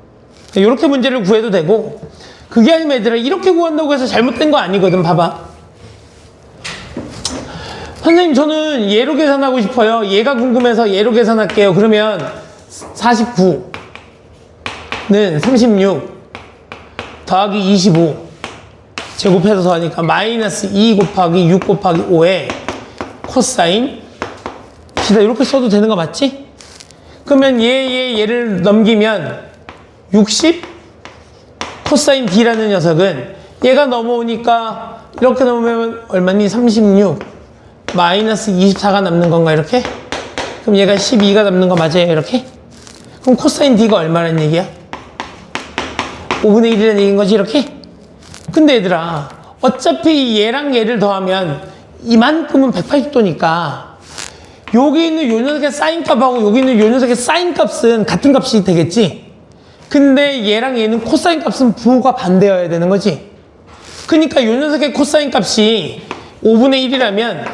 이렇게 문제를 구해도 되고, 그게 아니면 얘들아 이렇게 구한다고 해서 잘못된 거 아니거든. 봐봐. 선생님 저는 얘로 계산하고 싶어요. 얘가 궁금해서 얘로 계산할게요. 그러면 49는 36 더하기 25 제곱해서 더하니까 마이너스 2 곱하기 6 곱하기 5에 코사인 b다 이렇게 써도 되는 거 맞지? 그러면 얘를 넘기면 60 코사인 b라는 녀석은 얘가 넘어오니까 이렇게 넘으면 얼마니? 36 마이너스 24가 남는 건가 이렇게? 그럼 얘가 12가 남는 거 맞아요 이렇게? 그럼 코사인 d가 얼마란 얘기야? 5분의 1이라는 얘기인 거지 이렇게? 근데 얘들아 어차피 얘랑 얘를 더하면 이만큼은 180도니까 여기 있는 요 녀석의 사인 값하고 여기 있는 요 녀석의 사인 값은 같은 값이 되겠지? 근데 얘랑 얘는 코사인 값은 부호가 반대여야 되는 거지? 그러니까 요 녀석의 코사인 값이 5분의 1이라면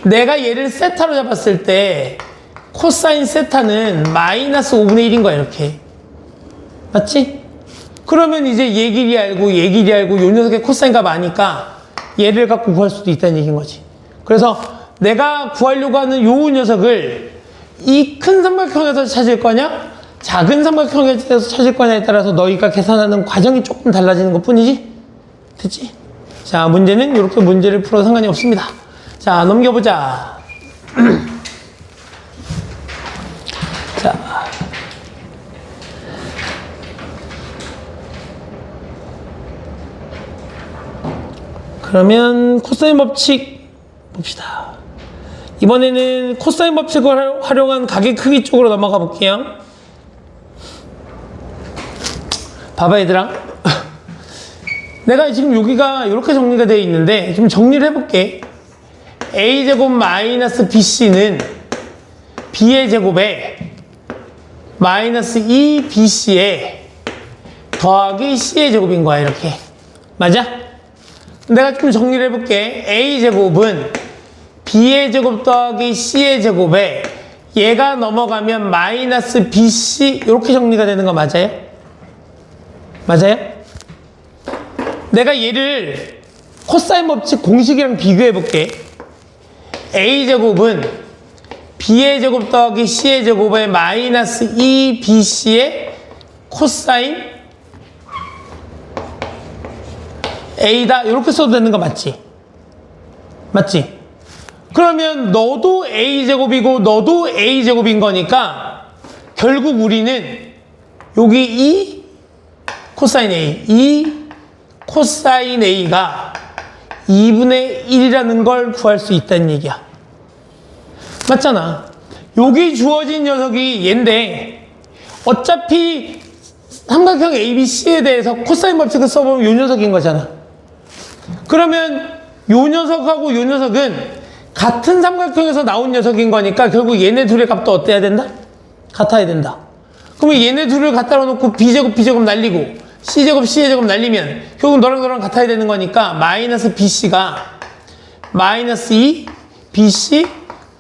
내가 얘를 세타로 잡았을 때 코사인 세타는 마이너스 5분의 1인 거야 이렇게. 맞지? 그러면 이제 얘 길이 알고 얘 길이 알고 요 녀석의 코사인 값 아니까 얘를 갖고 구할 수도 있다는 얘기인 거지. 그래서 내가 구하려고 하는 요 녀석을 이 큰 삼각형에서 찾을 거냐 작은 삼각형에서 찾을 거냐에 따라서 너희가 계산하는 과정이 조금 달라지는 것 뿐이지. 됐지? 자, 문제는 이렇게 문제를 풀어도 상관이 없습니다. 자, 넘겨보자. 자, 그러면 코사인 법칙 봅시다. 이번에는 코사인 법칙을 활용한 가계 크기 쪽으로 넘어가 볼게요. 봐봐 얘들아. 내가 지금 여기가 이렇게 정리가 되어 있는데 좀 정리를 해볼게. a제곱 마이너스 bc는 b의 제곱에 마이너스 2bc에 더하기 c의 제곱인 거야. 이렇게 맞아? 내가 좀 정리를 해볼게. a제곱은 b의 제곱 더하기 c의 제곱에 얘가 넘어가면 마이너스 bc 이렇게 정리가 되는 거 맞아요? 맞아요? 내가 얘를 코사인 법칙 공식이랑 비교해 볼게. a제곱은 b의 제곱 더하기 c의 제곱에 마이너스 2bc의 코사인 a다 이렇게 써도 되는 거 맞지? 맞지? 그러면 너도 a제곱이고 너도 a제곱인 거니까 결국 우리는 여기 이 코사인 a, 이 코사인 a가 2분의 1이라는 걸 구할 수 있다는 얘기야. 맞잖아. 여기 주어진 녀석이 얘인데 어차피 삼각형 ABC에 대해서 코사인 법칙을 써보면 요 녀석인 거잖아. 그러면 요 녀석하고 요 녀석은 같은 삼각형에서 나온 녀석인 거니까 결국 얘네 둘의 값도 어때야 된다? 같아야 된다. 그러면 얘네 둘을 갖다 놓고 B제곱 B제곱 날리고 C제곱 C의 제곱 날리면 결국 너랑 너랑 같아야 되는 거니까 마이너스 BC가 마이너스 2 BC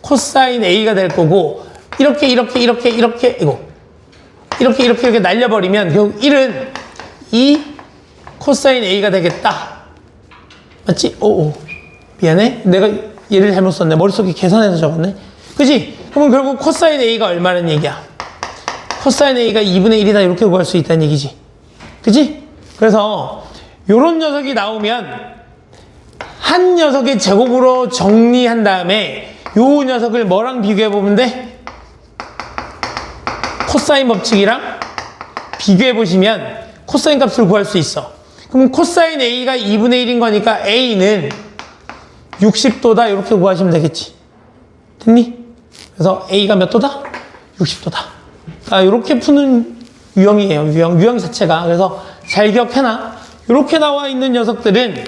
코사인 A가 될 거고 이렇게 이렇게 날려버리면 결국 1은 2 코사인 A가 되겠다. 맞지? 오오 미안해. 내가 얘를 잘못 썼네. 머릿속에 계산해서 적었네. 그치? 그러면 결국 코사인 A가 얼마라는 얘기야? 코사인 A가 2분의 1이다 이렇게 구할 수 있다는 얘기지. 그치? 그래서 요런 녀석이 나오면 한 녀석의 제곱으로 정리한 다음에 요 녀석을 뭐랑 비교해 보면 돼? 코사인 법칙이랑 비교해 보시면 코사인 값을 구할 수 있어. 그럼 코사인 A가 2분의 1인 거니까 A는 60도다 이렇게 구하시면 되겠지. 됐니? 그래서 A가 몇 도다? 60도다. 아, 이렇게 푸는 유형이에요. 유형 자체가. 그래서 잘 기억해놔. 이렇게 나와 있는 녀석들은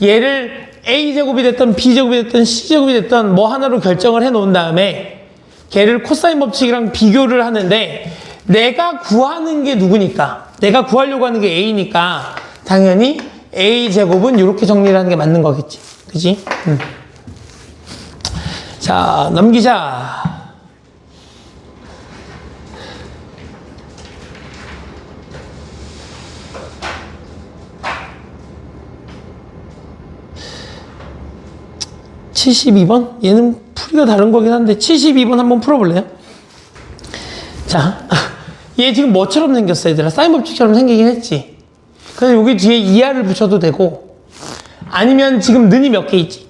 얘를 A제곱이 됐든 B제곱이 됐든 C제곱이 됐든 뭐 하나로 결정을 해 놓은 다음에 걔를 코사인 법칙이랑 비교를 하는데 내가 구하는 게 누구니까? 내가 구하려고 하는 게 A니까 당연히 A제곱은 이렇게 정리를 하는 게 맞는 거겠지. 그지? 자, 넘기자. (72번) 얘는 풀이가 다른 거긴 한데 72번 한번 풀어볼래요? 자, 얘 지금 뭐처럼 생겼어 얘들아? 사인 법칙처럼 생기긴 했지. 그래서 여기 뒤에 ER을 붙여도 되고 아니면 지금 는이 몇 개 있지?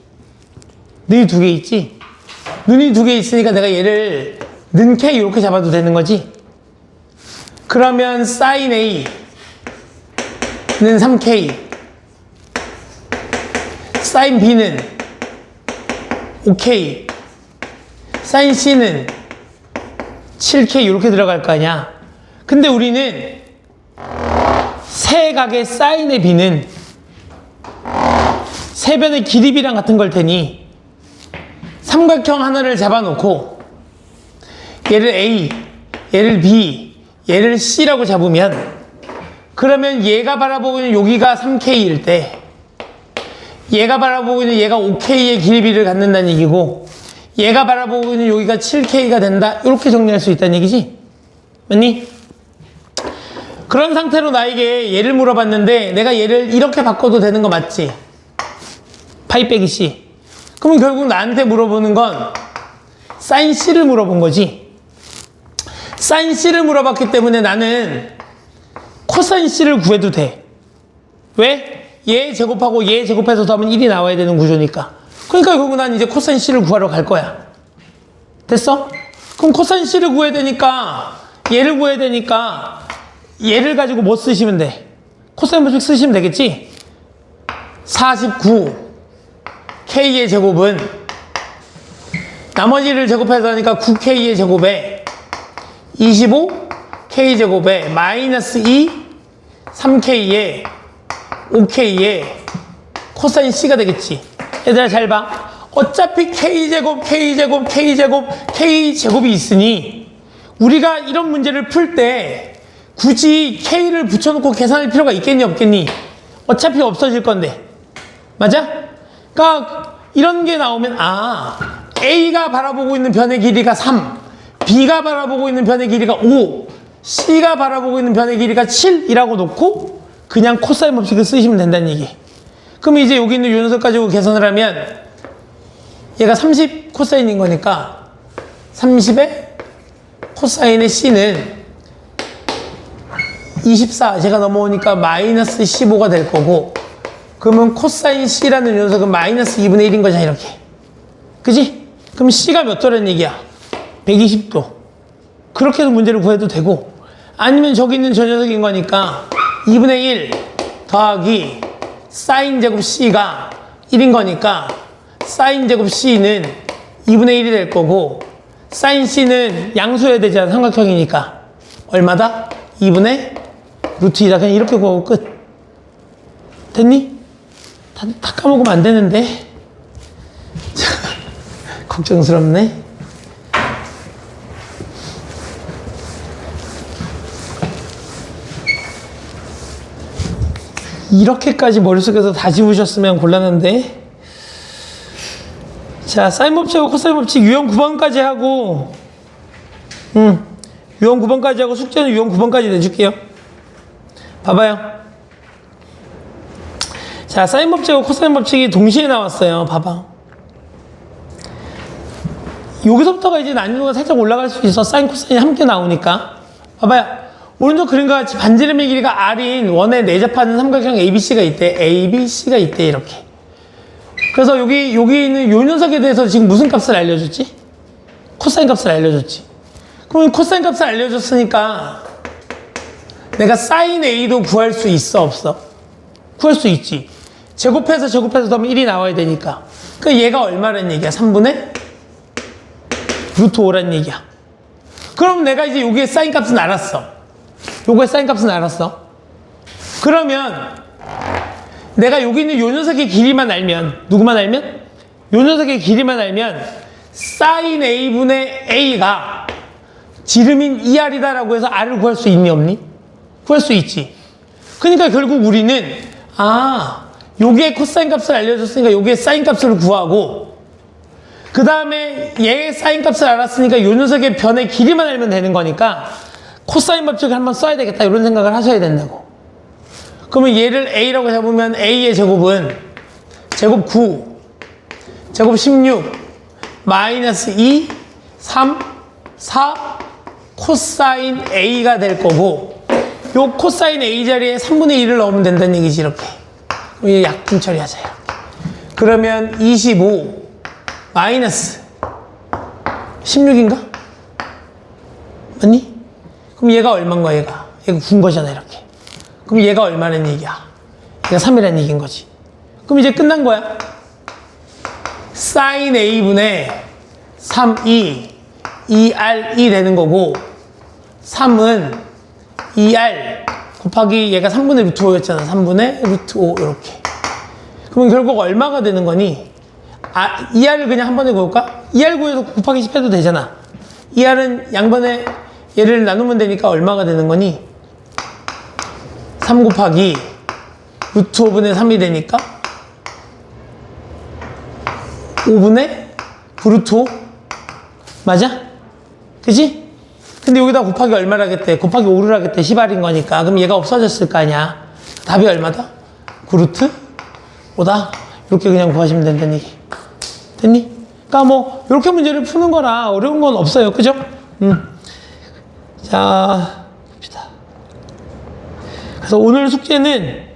는이 2개 있지? 는이 2개 있으니까 내가 얘를 는 K 이렇게 잡아도 되는 거지? 그러면 sin A는 3K sin B는 5K sin C는 7K 이렇게 들어갈 거 아니야. 근데 우리는 세 각의 사인의 B는 세 변의 길이 B랑 같은 걸 테니 삼각형 하나를 잡아놓고 얘를 A, 얘를 B, 얘를 C라고 잡으면 그러면 얘가 바라보고 있는 여기가 3K일 때 얘가 바라보고 있는 얘가 5K의 길이 B를 갖는다는 얘기고 얘가 바라보고 있는 여기가 7K가 된다 이렇게 정리할 수 있다는 얘기지. 맞니? 그런 상태로 나에게 얘를 물어봤는데 내가 얘를 이렇게 바꿔도 되는 거 맞지? 파이 빼기 C. 그러면 결국 나한테 물어보는 건 사인 C를 물어본 거지. 사인 C를 물어봤기 때문에 나는 코사인 C를 구해도 돼. 왜? 얘 제곱하고 얘 제곱해서 더하면 1이 나와야 되는 구조니까. 그러니까 결국 난 이제 코사인 C를 구하러 갈 거야. 됐어? 그럼 코사인 C를 구해야 되니까 얘를 구해야 되니까 얘를 가지고 뭐 쓰시면 돼? 코사인 법칙 쓰시면 되겠지? 49 K의 제곱은 나머지를 제곱해서 하니까 9K의 제곱에 25 K제곱에 마이너스 2 3K에 5K에 코사인 C가 되겠지. 얘들아 잘 봐. 어차피 K제곱 K제곱 K제곱 K제곱이 있으니 우리가 이런 문제를 풀 때 굳이 K를 붙여놓고 계산할 필요가 있겠니 없겠니? 어차피 없어질 건데. 맞아? 그러니까 이런 게 나오면 A가 바라보고 있는 변의 길이가 3, B가 바라보고 있는 변의 길이가 5, C가 바라보고 있는 변의 길이가 7이라고 놓고 그냥 코사인 법칙을 쓰시면 된다는 얘기. 그럼 이제 여기 있는 요 녀석 가지고 계산을 하면 얘가 30 코사인인 거니까 30의 코사인의 C는 24, 제가 넘어오니까 마이너스 15가 될 거고, 그러면 코사인 C라는 녀석은 마이너스 2분의 1인 거잖아, 이렇게. 그지? 그럼 C가 몇 도라는 얘기야? 120도. 그렇게 해서 문제를 구해도 되고, 아니면 저기 있는 저 녀석인 거니까 2분의 1 더하기 사인 제곱 C가 1인 거니까 사인 제곱 C는 2분의 1이 될 거고, 사인 C는 양수해야 되잖아, 삼각형이니까. 얼마다? 2분의 루트 2다. 그냥 이렇게 구하고 끝. 됐니? 다 까먹으면 안 되는데. 걱정스럽네. 이렇게까지 머릿속에서 다 집으셨으면 곤란한데. 자, 사인 법칙하고 코사인 법칙 유형 9번까지 하고, 유형 9번까지 하고 숙제는 유형 9번까지 내줄게요. 봐봐요. 자, 사인 법칙하고 코사인 법칙이 동시에 나왔어요. 봐봐. 여기서부터가 이제 난이도가 살짝 올라갈 수 있어. 사인, 코사인이 함께 나오니까. 봐봐요. 오른쪽 그림과 같이 반지름의 길이가 R인 원에 내접하는 삼각형 ABC가 있대. ABC가 있대, 이렇게. 그래서 여기 있는 요 녀석에 대해서 지금 무슨 값을 알려줬지? 코사인 값을 알려줬지. 그럼 코사인 값을 알려줬으니까 내가 사인 A도 구할 수 있어, 없어? 구할 수 있지. 제곱해서 더하면 1이 나와야 되니까. 그 얘가 얼마라는 얘기야? 3분의 루트 5라는 얘기야. 그럼 내가 이제 여기에 사인 값은 알았어. 요거의 사인 값은 알았어. 그러면 내가 여기 있는 요 녀석의 길이만 알면, 누구만 알면? 요 녀석의 길이만 알면 사인 A분의 A가 지름인 2R이다라고 해서 R을 구할 수 있니 없니? 구할 수 있지. 그러니까 결국 우리는 요게 코사인 값을 알려줬으니까 요게 사인 값을 구하고, 그 다음에 얘의 사인 값을 알았으니까 요 녀석의 변의 길이만 알면 되는 거니까 코사인 법칙을 한번 써야 되겠다, 이런 생각을 하셔야 된다고. 그러면 얘를 A라고 잡으면 A의 제곱은 제곱 9, 제곱 16, 마이너스 2, 3, 4, 코사인 A가 될 거고, 요 코사인 A 자리에 3분의 1을 넣으면 된다는 얘기지, 이렇게. 그럼 약분 처리하자, 이렇게. 그러면 25, 마이너스 16인가? 맞니? 그럼 얘가 얼마인 거야, 얘가 군 거잖아, 이렇게. 그럼 얘가 얼마라는 얘기야? 얘가 3이라는 얘기인 거지. 그럼 이제 끝난 거야. 사인 A분의 3, 2R이 되는 거고, 3은 2R 곱하기 얘가 3분의 루트 5였잖아. 3분의 루트 5, 이렇게. 그러면 결국 얼마가 되는 거니? 2R을 그냥 한 번에 구할까? 2R 구해서 곱하기 10 해도 되잖아. 2R은 양변에 얘를 나누면 되니까 얼마가 되는 거니? 3 곱하기 루트 5분의 3이 되니까 5분의 루트 5? 맞아? 그지? 근데 여기다 곱하기 얼마를 하겠대? 곱하기 5를 하겠대. 10R인 거니까. 그럼 얘가 없어졌을 거 아니야. 답이 얼마다? 9루트 5다. 이렇게 그냥 구하시면 된다는 얘기. 됐니? 그러니까 뭐 이렇게 문제를 푸는 거라 어려운 건 없어요. 그죠? 자, 봅시다. 그래서 오늘 숙제는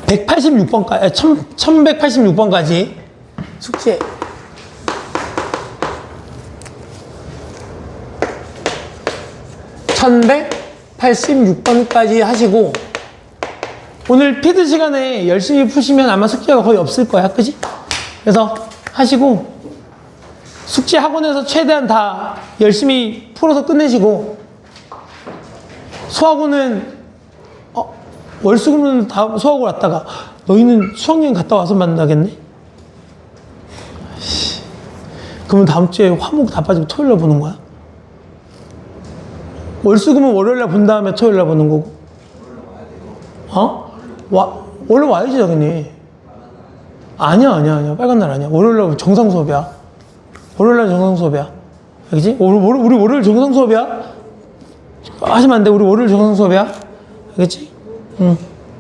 186번까지, 1186번까지 숙제. (1186번까지) 하시고, 오늘 피드 시간에 열심히 푸시면 아마 숙제가 거의 없을 거야. 그지? 그래서 하시고, 숙제 학원에서 최대한 다 열심히 풀어서 끝내시고, 수학원은, 월수금은 다음 수학을 왔다가, 너희는 수학여행 갔다 와서 만나겠네? 그러면 다음 주에 화목 다 빠지고 토요일날 보는 거야? 월수금은 월요일날 본 다음에 토요일날 보는 거고. 원래 와야지, 당연히. 아니야. 빨간 날 아니야. 월요일날 정상 수업이야. 월요일날 정상 수업이야. 알겠지? 우리 월요일 정상 수업이야? 하시면 안 돼. 우리 월요일 정상 수업이야. 알겠지? 응.